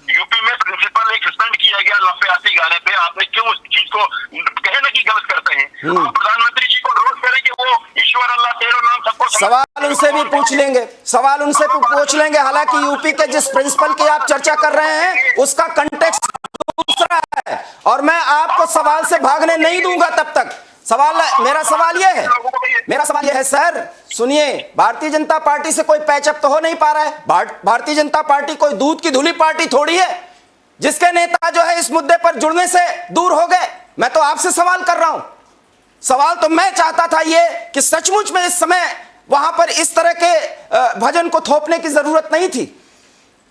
यूपी में प्रिंसिपल एक सस्पेंड किया गया लफेयाती गाने पे, आपने क्यों उस चीज को कहे ना कि गलत करते हैं? आप प्रधानमंत्री जी को रोज करें कि वो ईश्वर अल्लाह तेरो नाम सबको। सवाल उनसे भी पूछ लेंगे। हालांकि यूपी के जिस प्रिंसिपल की आप चर्चा कर रहे हैं उसका कंटेक्स्ट दूसरा है, और मैं आपको सवाल से भागने नहीं दूंगा तब तक। मेरा सवाल यह है सर, सुनिए, भारतीय जनता पार्टी से कोई पैचअप तो हो नहीं पा रहा है। भारतीय जनता पार्टी कोई दूध की धुली पार्टी थोड़ी है जिसके नेता जो है इस मुद्दे पर जुड़ने से दूर हो गए। मैं तो आपसे सवाल कर रहा हूं। सवाल तो मैं चाहता था ये कि सचमुच में इस समय वहां पर इस तरह के भजन को थोपने की जरूरत नहीं थी।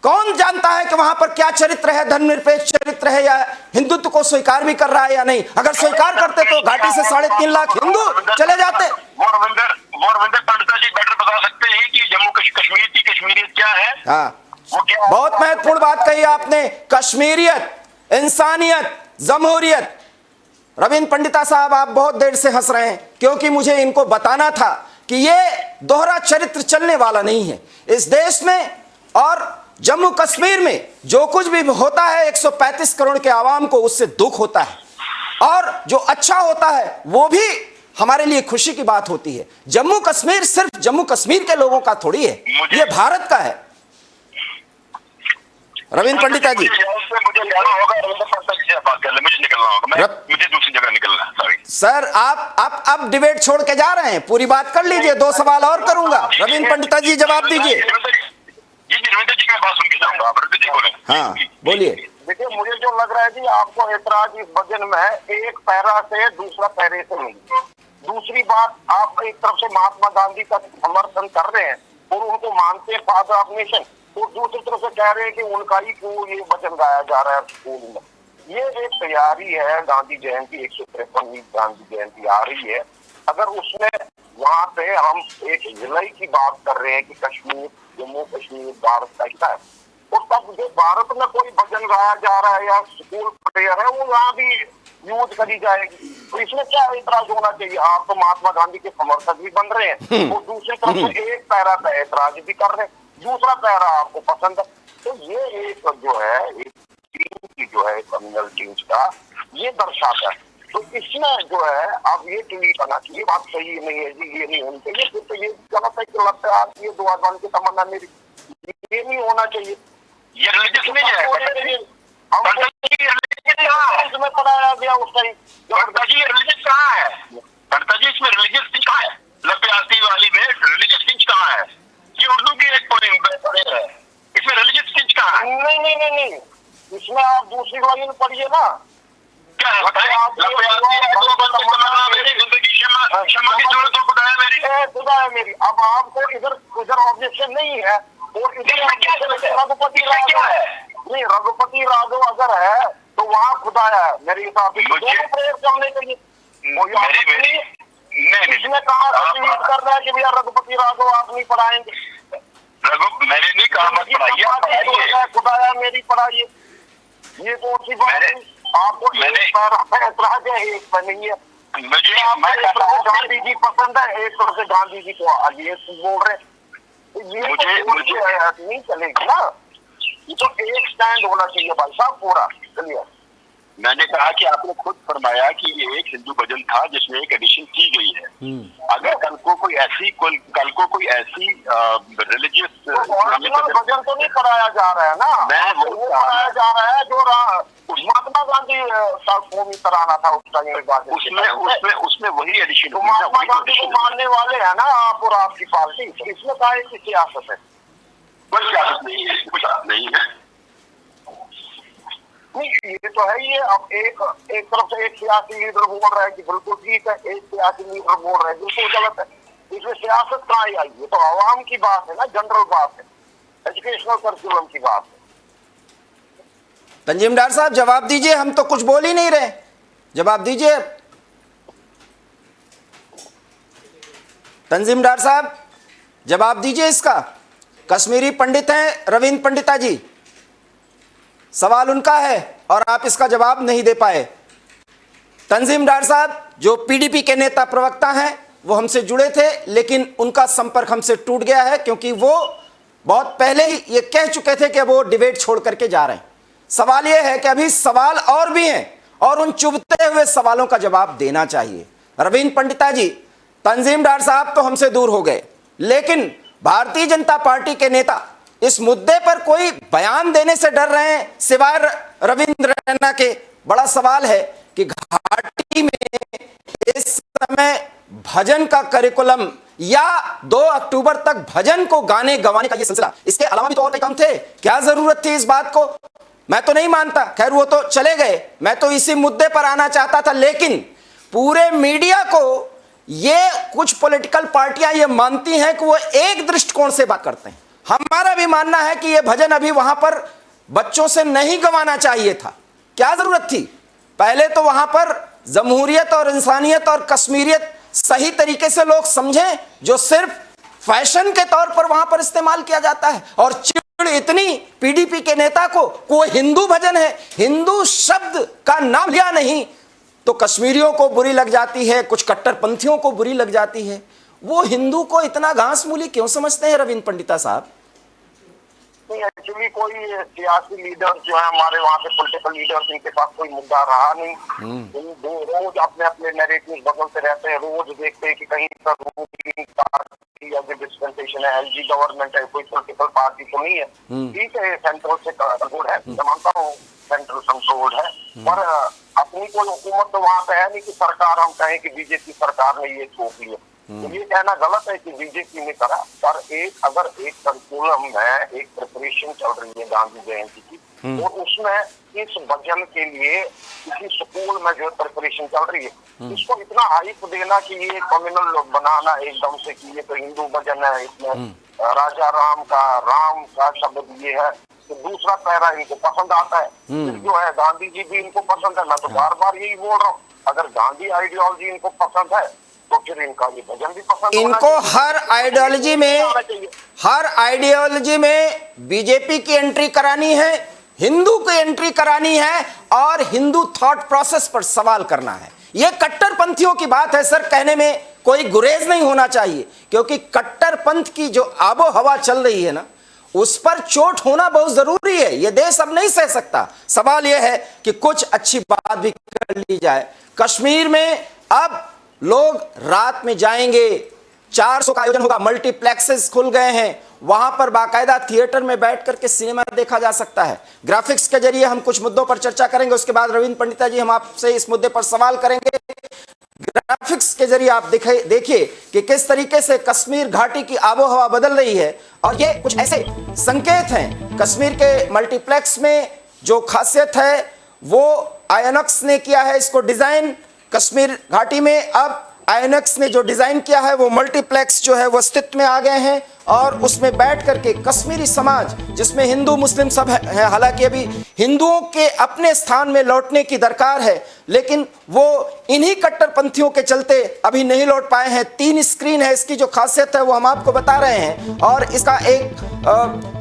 कौन जानता है कि वहां पर क्या चरित्र है, धर्मनिरपेक्ष चरित्र है, या हिंदुत्व को स्वीकार भी कर रहा है या नहीं। अगर स्वीकार करते तो घाटी से 3.5 लाख हिंदू चले जाते। रविंद्र पंडिता जी बेटर बता सकते हैं कि जम्मू कश्मीर की कश्मीरियत क्या है। हाँ, बहुत महत्वपूर्ण बात कही आपने। कश्मीरियत, इंसानियत, जमहूरियत। रविंद्र पंडिता साहब, आप बहुत देर से हंस रहे हैं क्योंकि मुझे इनको बताना था कि ये दोहरा चरित्र चलने वाला नहीं है इस देश में। और जम्मू कश्मीर में जो कुछ भी होता है 135 करोड़ के आवाम को उससे दुख होता है, और जो अच्छा होता है वो भी हमारे लिए खुशी की बात होती है। जम्मू कश्मीर सिर्फ जम्मू कश्मीर के लोगों का थोड़ी है, ये भारत का है। रविंद्र पंडिता जी, मुझे जाना होगा, रविंद्र पंडिता जी से बात कर ले, मुझे निकलना होगा, मुझे दूसरी जगह निकलना है, सॉरी सर। आप अब डिबेट छोड़ के जा रहे हैं, पूरी बात कर लीजिए, 2 सवाल और करूंगा। रविंद्र पंडिता जी जवाब दीजिए। जी रविंद्र जी की मैं बात सुन के जाऊंगा, आप रविंद्र जी बोले। हाँ बोलिए। देखिए, मुझे जो लग रहा है जी, आपको ऐतराज इस वजन में एक पैरा से दूसरा पैरे से नहीं। दूसरी बात, आप एक तरफ से महात्मा गांधी का समर्थन कर रहे हैं और उनको मानते हैं फादर ऑफ नेशन, और दूसरी तरफ से कह रहे हैं कि उनका ही क्यों ये वचन गाया जा रहा है स्कूल में। ये एक तैयारी है, गांधी जयंती 153वीं गांधी जयंती आ रही है। अगर उसमें वहां पे हम एक विलय की बात कर रहे हैं कि कश्मीर, जम्मू कश्मीर भारत का हिस्सा है, और तब जो भारत में कोई भजन गाया जा रहा है या स्कूल प्रेयर है, वो यहाँ भी यूज करी जाएगी, तो इसमें क्या ऐतराज होना चाहिए? आप तो महात्मा गांधी के समर्थक भी बन रहे हैं और दूसरी तरफ से एक पैरा का ऐतराज भी कर रहे हैं, दूसरा पैरा आपको पसंद है। तो ये एक जो है, एक टीम की जो है कम्युनल टीम्स का ये दर्शाता है। तो इसमें जो है अब ये ट्वीट आना चाहिए, बात सही नहीं है जी, ये नहीं होनी चाहिए, फिर तो ये गलत है कि लगता है आज ये दुआ की तमन्ना मेरी, ये नहीं होना चाहिए। ये रिलीजियस नहीं है, इसमें पढ़ाया गया उस टाइम। जी रिलीजियस कहाँ है? जी इसमें रिलीजियस चीज कहाँ है? लप्यासी वाली में रिलीजियस चीज कहाँ है? ये उर्दू की एक पढ़े है, इसमें रिलीजियस चीज कहाँ है? नहीं, इसमें आप दूसरी वाली में पढ़िए ना। क्या है खुदा है मेरी। अब आपको इधर ऑब्जेक्शन नहीं है और इधर रघुपति राघव है। नहीं, रघुपति राघव अगर है तो वहाँ खुदा है मेरे हिसाब से, दोनों प्रेयर करने चाहिए। इसमें कहा कर रहा है कि भैया रघुपति राघव आप नहीं पढ़ाएंगे, मैंने नहीं कहा मत पढ़ाइए, खुदाया मेरी पढ़ाइए, ये कौन सी बात है? आपको ऐतराज है, एक पर नहीं है। मुझे गांधी जी पसंद है, एक तरफ से गांधी जी को ये बोल रहे, मुझे नहीं चलेगी ना। ये तो एक स्टैंड होना चाहिए भाई साहब पूरा क्लियर। मैंने कहा कि आपने खुद फरमाया कि ये एक हिंदू भजन था जिसमें एक एडिशन की गई है। अगर कल को कोई ऐसी रिलीजियस भजन तो नहीं पढ़ाया जा रहा है ना, वो पढ़ाया जा रहा है जो महात्मा गांधी की तराना था उस टाइम, उसमें वही एडिशन। तो महात्मा गांधी को मानने वाले है ना आप और आपकी पार्टी, इसमें क्या है कि सियासत है? कोई सियासत नहीं है, कुछ नहीं है। नहीं, ये तो है ही है। अब एक तरफ से एक सियासी लीडर बोल रहा है कि बिल्कुल ठीक है, एक सियासी लीडर बोल रहा है बिल्कुल गलत है। इसमें सियासत कहाँ आई? ये तो आवाम की बात है ना, जनरल बात है, एजुकेशनल करिकुलम की बात है। तंजीम डार साहब जवाब दीजिए, हम तो कुछ बोल ही नहीं रहे, जवाब दीजिए। तंजीम डार साहब जवाब दीजिए इसका। कश्मीरी पंडित हैं रविंद्र पंडिता जी, सवाल उनका है और आप इसका जवाब नहीं दे पाए। तंजीम डार साहब जो पीडीपी के नेता प्रवक्ता हैं, वो हमसे जुड़े थे लेकिन उनका संपर्क हमसे टूट गया है क्योंकि वो बहुत पहले ही ये कह चुके थे कि वो डिबेट छोड़ करके जा रहे हैं। सवाल ये है कि अभी सवाल और भी हैं और उन चुभते हुए सवालों का जवाब देना चाहिए। रविंद्र पंडिता जी, तंजीम डार साहब तो हमसे दूर हो गए, लेकिन भारतीय जनता पार्टी के नेता इस मुद्दे पर कोई बयान देने से डर रहे हैं सिवाय रविंद्र रैना के। बड़ा सवाल है कि घाटी में इस समय भजन का करिकुलम या 2 अक्टूबर तक भजन को गाने गवाने का ये सिलसिला, इसके अलावा भी तो और कई काम थे, क्या जरूरत थी इस बात को? मैं तो नहीं मानता, खैर वो तो चले गए, मैं तो इसी मुद्दे पर आना चाहता था। लेकिन पूरे मीडिया को ये कुछ पॉलिटिकल पार्टियां ये मानती हैं कि वो एक दृष्टिकोण से बात करते हैं। हमारा भी मानना है कि ये भजन अभी वहां पर बच्चों से नहीं गवाना चाहिए था, क्या जरूरत थी? पहले तो वहां पर जमहूरियत और इंसानियत और कश्मीरियत सही तरीके से लोग समझें, जो सिर्फ फैशन के तौर पर वहां पर इस्तेमाल किया जाता है और इतनी पीडीपी के नेता को कोई हिंदू भजन है, हिंदू शब्द का नाम लिया नहीं तो कश्मीरियों को बुरी लग जाती है, कुछ कट्टरपंथियों को बुरी लग जाती है। वो हिंदू को इतना घास मूली क्यों समझते हैं रविंद्र पंडिता साहब? नहीं, एक्चुअली कोई सियासी लीडर जो है हमारे वहाँ पे पॉलिटिकल लीडर, इनके पास कोई मुद्दा रहा नहीं। वो रोज अपने अपने नैरेटिव बदलते रहते हैं, रोज देखते हैं कि कहीं पर रूलिंग पार्टी या जो डिस्पेंसेशन है, एलजी गवर्नमेंट है, कोई पॉलिटिकल पार्टी तो नहीं है। ठीक है, सेंट्रल से कंट्रोल है, मानता हूँ सेंट्रल कंट्रोल है, पर अपनी कोई हुकूमत तो वहाँ पे है नहीं कि सरकार हम कहें कि बीजेपी सरकार ने ये सौंप लिया। तो ये कहना गलत है कि बीजेपी ने करा, पर अगर एक करिकुलम में एक प्रिपरेशन चल रही है गांधी जयंती की, और उसमें इस भजन के लिए किसी स्कूल में जो प्रिपरेशन चल रही है, इसको इतना हाइप देना कि ये कम्युनल बनाना एकदम से कि ये तो हिंदू भजन है, इसमें राजा राम का शब्द ये है, तो दूसरा पैरा इनको पसंद आता है। जो है गांधी जी भी इनको पसंद है, मैं तो बार बार यही बोल रहा हूँ, अगर गांधी आइडियोलॉजी इनको पसंद है तो फिर इनका ये भजन भी पसंद इनको हर आइडियोलॉजी में बीजेपी की एंट्री करानी है, हिंदू की एंट्री करानी है और हिंदू थॉट प्रोसेस पर सवाल करना है। यह कट्टरपंथियों की बात है सर, कहने में कोई गुरेज नहीं होना चाहिए, क्योंकि कट्टरपंथ की जो आबो हवा चल रही है ना, उस पर चोट होना बहुत जरूरी है। यह देश अब नहीं सह सकता। सवाल यह है कि कुछ अच्छी बात भी कर ली जाए। कश्मीर में अब लोग रात में जाएंगे, 400 का आयोजन होगा, मल्टीप्लेक्सेस खुल गए हैं, वहां पर बाकायदा थिएटर में बैठ करके सिनेमा देखा जा सकता है। ग्राफिक्स के जरिए हम कुछ मुद्दों पर चर्चा करेंगे, उसके बाद रविंद्र पंडिता जी हम आपसे इस मुद्दे पर सवाल करेंगे। ग्राफिक्स के जरिए आप देखिए कि किस तरीके से कश्मीर घाटी की आबोहवा बदल रही है, और ये कुछ ऐसे संकेत हैं। कश्मीर के मल्टीप्लेक्स में जो खासियत है वो आयोनक्स ने किया है इसको डिजाइन। कश्मीर घाटी में अब आयोनक्स ने जो डिजाइन किया है वो मल्टीप्लेक्स जो है वो अस्तित्व में आ गए हैं, और उसमें बैठ करके कश्मीरी समाज, जिसमें हिंदू मुस्लिम सब है, हालांकि अभी हिंदुओं के अपने स्थान में लौटने की दरकार है, लेकिन वो इन्हीं कट्टरपंथियों के चलते अभी नहीं लौट पाए हैं। 3 स्क्रीन है, इसकी जो खासियत है वो हम आपको बता रहे हैं, और इसका एक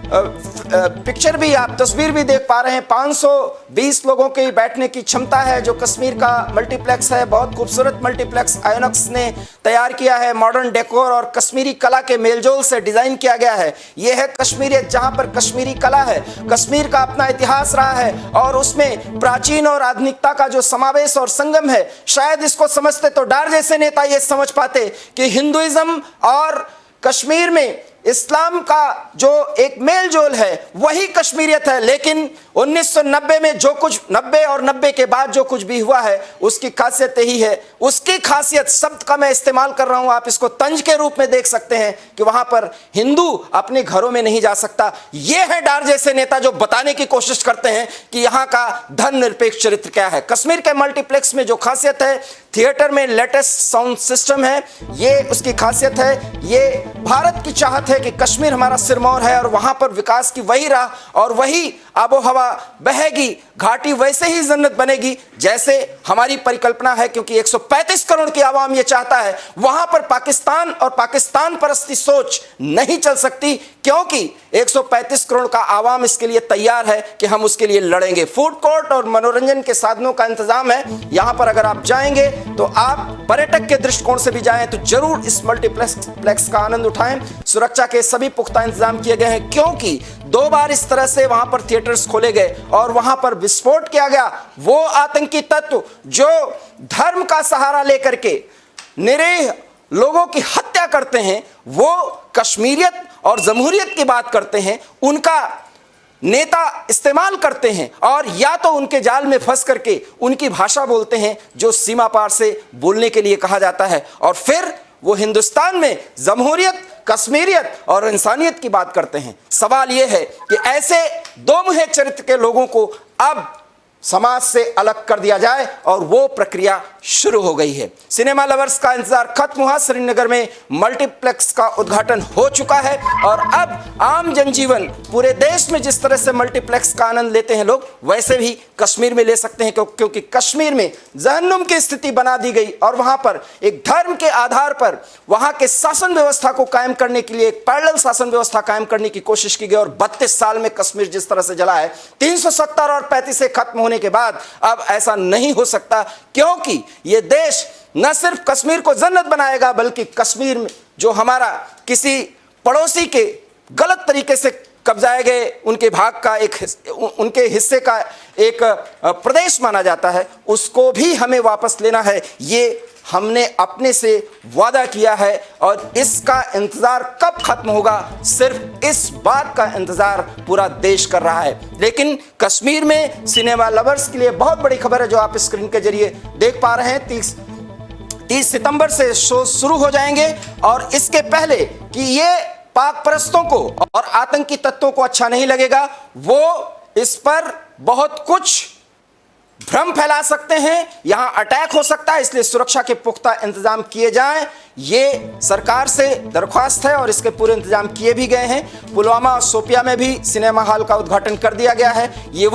पिक्चर भी, आप तस्वीर भी देख पा रहे हैं। 520 लोगों की बैठने की क्षमता है जो कश्मीर का मल्टीप्लेक्स है। बहुत खूबसूरत मल्टीप्लेक्स आयोनक्स ने तैयार किया है, मॉडर्न डेकोर और कश्मीरी कला के मेलजोल से डिजाइन किया गया है। यह है कश्मीरियत, जहां पर कश्मीरी कला है, कश्मीर का अपना इतिहास रहा है, और उसमें प्राचीन और आधुनिकता का जो समावेश और संगम है। शायद इसको समझते तो डार जैसे नेता ये समझ पाते कि हिंदुइज्म और कश्मीर में इस्लाम का जो एक मेल जोल है वही कश्मीरियत है। लेकिन 1990 में जो कुछ, 90 और 90 के बाद जो कुछ भी हुआ है, उसकी खासियत यही है। उसकी खासियत शब्द का मैं इस्तेमाल कर रहा हूं, आप इसको तंज के रूप में देख सकते हैं कि वहां पर हिंदू अपने घरों में नहीं जा सकता। ये है डार जैसे नेता जो बताने की कोशिश करते हैं कि यहां का धर्मनिरपेक्ष चरित्र क्या है। कश्मीर के मल्टीप्लेक्स में जो खासियत है, थिएटर में लेटेस्ट साउंड सिस्टम है, ये उसकी खासियत है। ये भारत की चाहत है कि कश्मीर हमारा सिरमौर है, और वहां पर विकास की वही राह और वही आबो हवा बहेगी, घाटी वैसे ही जन्नत बनेगी जैसे हमारी परिकल्पना है, क्योंकि 135 करोड़ की आवाम ये चाहता है। वहां पर पाकिस्तान और पाकिस्तान परस्ती सोच नहीं चल सकती, क्योंकि 135 करोड़ का आवाम इसके लिए तैयार है कि हम उसके लिए लड़ेंगे। फूड कोर्ट और मनोरंजन के साधनों का इंतजाम है यहां पर। अगर आप जाएंगे तो आप पर्यटक के दृष्टिकोण से भी जाएं तो जरूर इस मल्टीप्लेक्स का आनंद उठाएं। सुरक्षा के सभी पुख्ता इंतजाम किए गए हैं, क्योंकि 2 बार इस तरह से वहां पर थिएटर्स खोले गए और वहां पर विस्फोट किया गया। वो आतंकी तत्व जो धर्म का सहारा लेकर के निरीह लोगों की हत्या करते हैं, वो कश्मीरियत और जमहूरियत की बात करते हैं, उनका नेता इस्तेमाल करते हैं, और या तो उनके जाल में फंस करके उनकी भाषा बोलते हैं जो सीमा पार से बोलने के लिए कहा जाता है, और फिर वो हिंदुस्तान में जमहूरियत, कश्मीरियत और इंसानियत की बात करते हैं। सवाल यह है कि ऐसे दो मुहे चरित्र के लोगों को अब समाज से अलग कर दिया जाए और वो प्रक्रिया शुरू हो गई है। सिनेमा लवर्स का इंतजार खत्म हुआ। श्रीनगर में मल्टीप्लेक्स का उद्घाटन हो चुका है और अब आम जनजीवन पूरे देश में जिस तरह से मल्टीप्लेक्स का आनंद लेते हैं लोग, वैसे भी कश्मीर में ले सकते हैं, क्योंकि कश्मीर में जहन्नुम की स्थिति बना दी गई और वहां पर एक धर्म के आधार पर वहां के शासन व्यवस्था को कायम करने के लिए एक पैरेलल शासन व्यवस्था कायम करने की कोशिश की गई और 32 साल में कश्मीर जिस तरह से जला है, 370 और 35 से खत्म होने के बाद अब ऐसा नहीं हो सकता, क्योंकि यह देश न सिर्फ कश्मीर को जन्नत बनाएगा बल्कि कश्मीर में जो हमारा किसी पड़ोसी के गलत तरीके से कब्जाए गए उनके भाग का उनके हिस्से का एक प्रदेश माना जाता है, उसको भी हमें वापस लेना है। ये हमने अपने से वादा किया है और इसका इंतजार कब खत्म होगा, सिर्फ इस बात का इंतजार पूरा देश कर रहा है। लेकिन कश्मीर में सिनेमा लवर्स के लिए बहुत बड़ी खबर है जो आप स्क्रीन के जरिए देख पा रहे हैं। 30 सितंबर से शो शुरू हो जाएंगे और इसके पहले कि ये पाक परस्तों को और आतंकी तत्वों को अच्छा नहीं लगेगा, वो इस पर बहुत कुछ भ्रम फैला सकते हैं, यहां अटैक हो सकता है, इसलिए सुरक्षा के पुख्ता इंतजाम किए जाएं। ये सरकार से दरख्वास्त है और इसके पूरे इंतजाम किए भी गए हैं। पुलवामा और शोपिया में भी सिनेमा हॉल का उद्घाटन कर दिया गया है। ये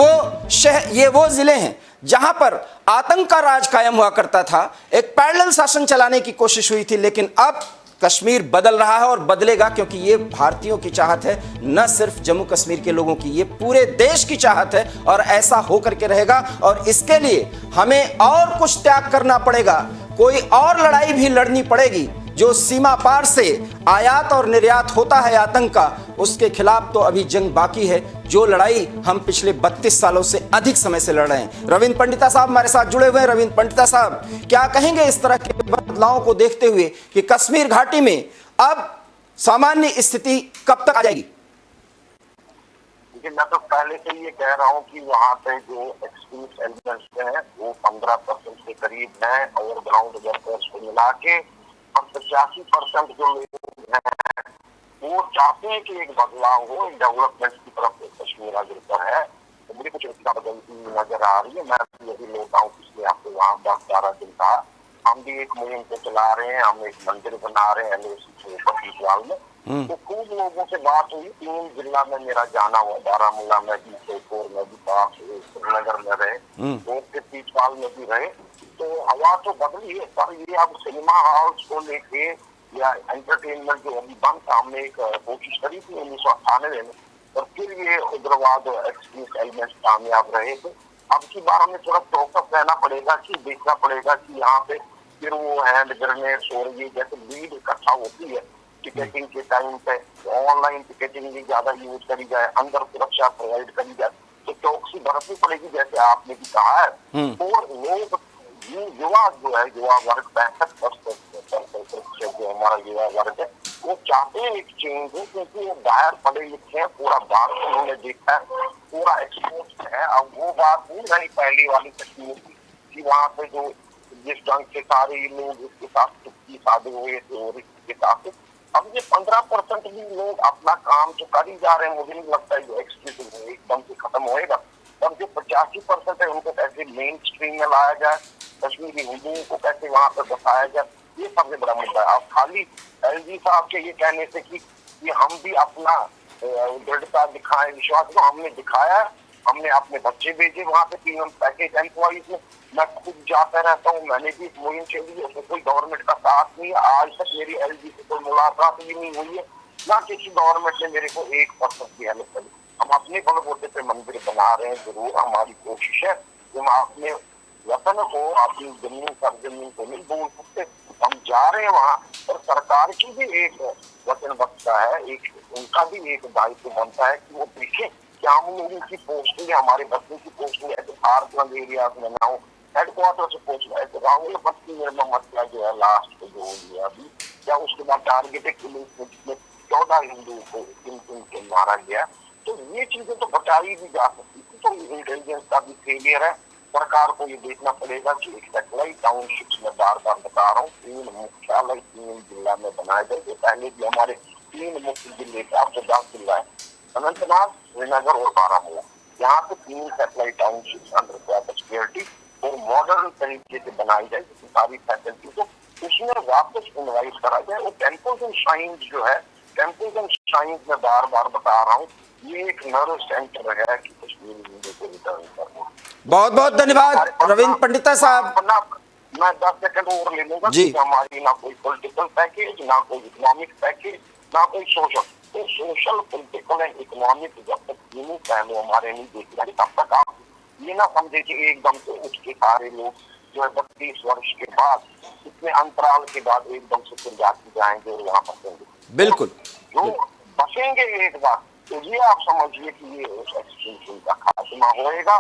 वो जिले हैं जहां पर आतंक का राज कायम हुआ करता था, एक पैरेलल शासन चलाने की कोशिश हुई थी, लेकिन अब कश्मीर बदल रहा है और बदलेगा, क्योंकि ये भारतीयों की चाहत है, न सिर्फ जम्मू कश्मीर के लोगों की, ये पूरे देश की चाहत है और ऐसा होकर के रहेगा। और इसके लिए हमें और कुछ त्याग करना पड़ेगा, कोई और लड़ाई भी लड़नी पड़ेगी। जो सीमा पार से आयात और निर्यात होता है आतंक का, उसके खिलाफ तो अभी जंग बाकी है, जो लड़ाई हम पिछले 32 सालों से अधिक समय से लड़ रहे हैं। रविंद्र पंडिता साहब हमारे साथ जुड़े हुए हैं। रविंद्र पंडिता साहब, क्या कहेंगे इस तरह के बदलावों को देखते हुए कि कश्मीर घाटी में अब सामान्य स्थिति कब तक आ जाएगी? मैं तो पहले से ये कह रहा हूँ कि वहाँ पे जो एक्सट्रीमिस्ट एलिमेंट्स हैं वो 15% के करीब हैं और ग्राउंड वर्कर्स को मिला के अब 85% जो लोग हैं वो चाहते हैं कि एक बदलाव हो, एक डेवलपमेंट की तरफ कश्मीर अग्रसर है। तो मुझे कुछ रिश्ता बदलती नजर आ रही है। मैं यही लौटा हूँ पिछले हफ्ते, वहाँ 10-12 दिन था। हम भी एक मुहिम को चला रहे हैं, हम एक मंदिर बना रहे हैं LOC पटीजवाल में। तो खूब लोगों से बात हुई। 3 जिला में मेरा जाना हुआ, बारामूला में भी, सोपोर में भी, श्रीनगर में रहे, पटीजवाल में भी रहे। तो हवा तो बदली है, पर ये अब सिनेमा हॉल्स को लेके या एंटरटेनमेंट जो अभी बंद था, हमने एक कोशिश करी थी 1998 में, और फिर ये उग्रवाद एक्सट्रीमिस्ट एलिमेंट्स कामयाब रहे। तो अब की बार हमें थोड़ा चौकस रहना पड़ेगा कि देखना पड़ेगा कि यहाँ पे फिर वो हैंड ग्रेनेड्स हो रही है, जैसे भीड़ इकट्ठा होती है टिकटिंग के टाइम पे, ऑनलाइन टिकटिंग भी ज्यादा यूज करी जाए, अंदर सुरक्षा प्रोवाइड करी जाए, तो चौकसी बरतनी पड़ेगी जैसे आपने भी कहा है। और लोग युवा जो है, युवा वर्ग 65% जो हमारा युवा वर्ग है, वो चाहते हैं एक चेंज हो, क्योंकि वो बाहर पढ़े लिखे हैं, पूरा भारत उन्होंने देखा है, पूरा एक्सपोज है। अब वो बात नहीं रही पहली वाली कश्मीर की कि वहाँ पे जो जिस ढंग से सारे लोग इसके साथ चुप्पी साधे हुए थे और इसके साथ अब ये 15% भी लोग अपना काम तो कर ही जा रहे हैं। मुझे नहीं लगता है जो एक्सक्लूसिव एकदम से खत्म होएगा, और जो 85% है उनको कैसे मेन स्ट्रीम में लाया जाए, कश्मीरी हिंदुओं को कैसे वहाँ पर बसाया जाए, ये सबसे बड़ा मुद्दा है। अब खाली LG साहब के ये कहने से कि हम भी अपना दृढ़ता दिखाएं, विश्वास को हमने दिखाया है, हमने अपने बच्चे भेजे वहाँ पे 3 पैकेज एम्प्लॉइज में, मैं खुद जाता रहता हूँ, मैंने भी मुहिम चली है, उसमें कोई गवर्नमेंट का साथ नहीं है। आज तक मेरी LG से कोई मुलाकात भी नहीं हुई है, ना किसी गवर्नमेंट ने मेरे को 1% की हेल्प करी। हम अपने बलबूते पे मंदिर बना रहे हैं, जरूर हमारी कोशिश है कि हम अपने वतन को, अपनी जमीन सरजमीन को नहीं भूल सकते। हम जा रहे हैं वहाँ, और सरकार की भी एक वचनबद्धता है, एक उनका भी एक दायित्व बनता है कि वो देखें कि हम लोगों की पोस्टिंग, हमारे बच्चों की पोस्टिंग ऐसे फारगंज एरियाज में ना हो, हेडक्वार्टर से पोस्टिंग ऐसे राहुल बस्ती में मसला जो है लास्ट को जो हो गया अभी, या उसके बाद टारगेटेड पुलिस में 14 हिंदुओं को के मारा गया। तो ये चीजें तो बचाई भी जा सकती थी। तो इंटेलिजेंस का भी फेलियर है। सरकार को ये देखना पड़ेगा कि एक सेटेलाइट टाउनशिप्स में बार बार बता रहा हूँ, 3 मुख्यालय 3 जिला में बनाए गए। पहले भी हमारे 3 मुख्य जिले थे, अब तो 10 जिला है, अनंतनाग, श्रीनगर और बारामूला। यहाँ पे 3 satellite townships under quarter security और मॉडर्न तरीके से बनाई जाए, सारी फैसिलिटी को उसमें वापस इन्वाइट करा जाए। और टेम्पल्स एंड श्राइन्स जो है, टेम्पल्स एंड श्राइन्स में बार बार बता रहा हूँ, ये एक नर्व सेंटर है कि कश्मीरी हिंदू को रिटर्न करना। बहुत बहुत धन्यवाद रविंद्र पंडिता साहब। मैं 10 सेकंड और ले लूंगा जी। कि हमारी ना कोई पॉलिटिकल पैकेज, ना कोई इकोनॉमिक पैकेज, ना कोई सोशल। तो सोशल, पॉलिटिकल एंड इकोनॉमिक जब तक तीनों पहलू हमारे नहीं देखे जाएंगे तब तक आप ये ना समझे कि एकदम से उठ के सारे लोग जो है 32 वर्ष के बाद, इतने अंतराल के बाद एकदम से पंजाब जाएंगे और यहाँ बसेंगे। बिल्कुल। जो बसेंगे एक बार, तो ये आप समझिए कि ये उस एक्सटेंशन का खात्मा होएगा,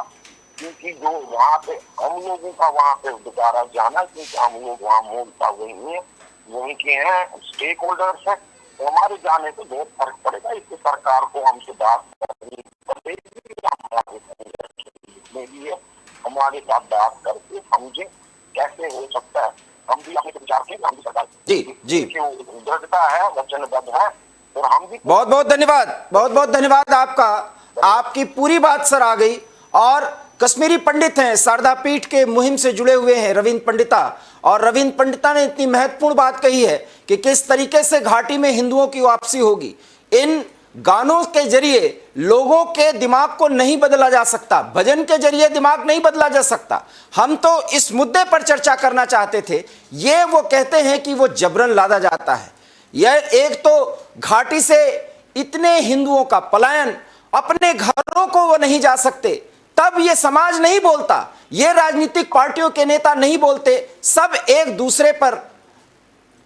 क्योंकि जो वहाँ पे हम लोगों का वहाँ पे दोबारा जाना, क्योंकि हम लोग वहाँ मूलता वही है, वहीं के हैं, स्टेक होल्डर्स हैं, तो हमारे जाने से बहुत फर्क पड़ेगा। इससे सरकार को हमसे बात करनी पड़ेगी, हमारे साथ बात करके समझे कैसे हो सकता है। हम भी अपने विचार के, हम भी सरकार जी दृढ़ता है, वचनबद्ध है, और हम भी। बहुत बहुत धन्यवाद आपका। आपकी पूरी बात सर आ गई। और कश्मीरी पंडित हैं, शारदा पीठ के मुहिम से जुड़े हुए हैं रविंद्र पंडिता, और रविंद्र पंडिता ने इतनी महत्वपूर्ण बात कही है कि किस तरीके से घाटी में हिंदुओं की वापसी होगी। इन गानों के जरिए लोगों के दिमाग को नहीं बदला जा सकता, भजन के जरिए दिमाग नहीं बदला जा सकता। हम तो इस मुद्दे पर चर्चा करना चाहते थे। ये वो कहते हैं कि वो जबरन लादा जाता है। यह एक तो घाटी से इतने हिंदुओं का पलायन, अपने घरों को वो नहीं जा सकते, तब ये समाज नहीं बोलता, ये राजनीतिक पार्टियों के नेता नहीं बोलते, सब एक दूसरे पर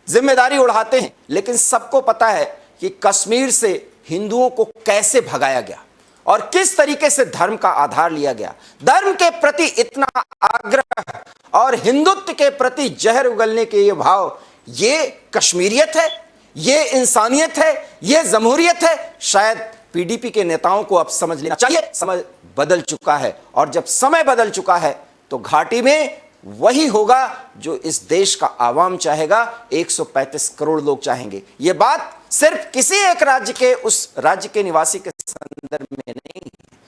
जिम्मेदारी उड़ाते हैं। लेकिन सबको पता है कि कश्मीर से हिंदुओं को कैसे भगाया गया और किस तरीके से धर्म का आधार लिया गया। धर्म के प्रति इतना आग्रह और हिंदुत्व के प्रति जहर उगलने के ये भाव, ये कश्मीरियत है, ये इंसानियत है, ये जमहूरियत है। शायद पीडीपी के नेताओं को अब समझ लेना चाहिए, समय बदल चुका है, और जब समय बदल चुका है तो घाटी में वही होगा जो इस देश का आवाम चाहेगा, 135 करोड़ लोग चाहेंगे। यह बात सिर्फ किसी एक राज्य के, उस राज्य के निवासी के संदर्भ में नहीं है।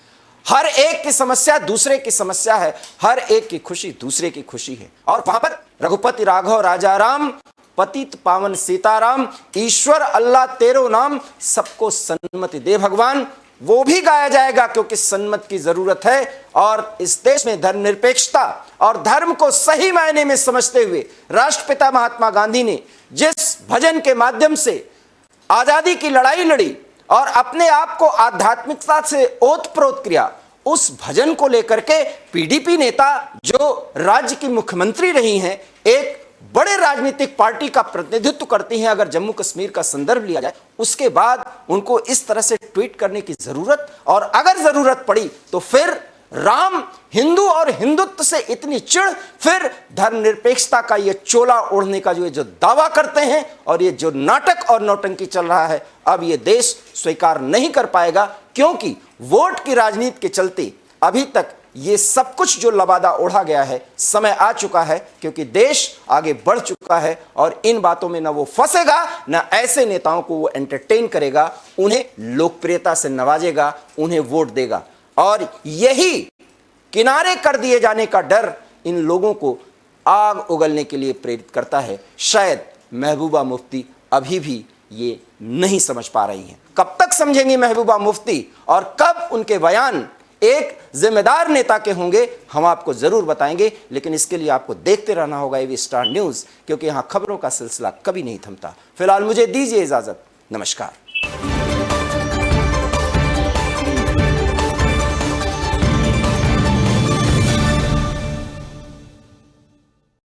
हर एक की समस्या दूसरे की समस्या है, हर एक की खुशी दूसरे की खुशी है। और वहां पर रघुपति राघव राजा राम, पतित पावन सीताराम, ईश्वर अल्लाह तेरो नाम, सबको सन्मति दे भगवान, वो भी गाया जाएगा, क्योंकि सन्मत की जरूरत है। और इस देश में धर्मनिरपेक्षता और धर्म को सही मायने में समझते हुए राष्ट्रपिता महात्मा गांधी ने जिस भजन के माध्यम से आजादी की लड़ाई लड़ी और अपने आप को आध्यात्मिकता से ओतप्रोत किया, उस भजन को लेकर के पीडीपी नेता जो राज्य की मुख्यमंत्री रही हैं, एक बड़े राजनीतिक पार्टी का प्रतिनिधित्व करती हैं, अगर जम्मू कश्मीर का संदर्भ लिया जाए, उसके बाद उनको इस तरह से ट्वीट करने की जरूरत, और अगर जरूरत पड़ी तो फिर राम, हिंदू और हिंदुत्व से इतनी चिढ़, फिर धर्मनिरपेक्षता का ये चोला ओढ़ने का जो दावा करते हैं, और ये जो नाटक और नौटंकी चल रहा है, अब ये देश स्वीकार नहीं कर पाएगा। क्योंकि वोट की राजनीति के चलते अभी तक ये सब कुछ जो लबादा ओढ़ा गया है, समय आ चुका है, क्योंकि देश आगे बढ़ चुका है, और इन बातों में ना वो फंसेगा, ना ऐसे नेताओं को वो एंटरटेन करेगा, उन्हें लोकप्रियता से नवाजेगा, उन्हें वोट देगा। और यही किनारे कर दिए जाने का डर इन लोगों को आग उगलने के लिए प्रेरित करता है। शायद महबूबा मुफ्ती अभी भी ये नहीं समझ पा रही हैं। कब तक समझेंगी महबूबा मुफ्ती, और कब उनके बयान एक जिम्मेदार नेता के होंगे, हम आपको जरूर बताएंगे। लेकिन इसके लिए आपको देखते रहना होगा एवी स्टार न्यूज़, क्योंकि यहाँ खबरों का सिलसिला कभी नहीं थमता। फिलहाल मुझे दीजिए इजाजत, नमस्कार।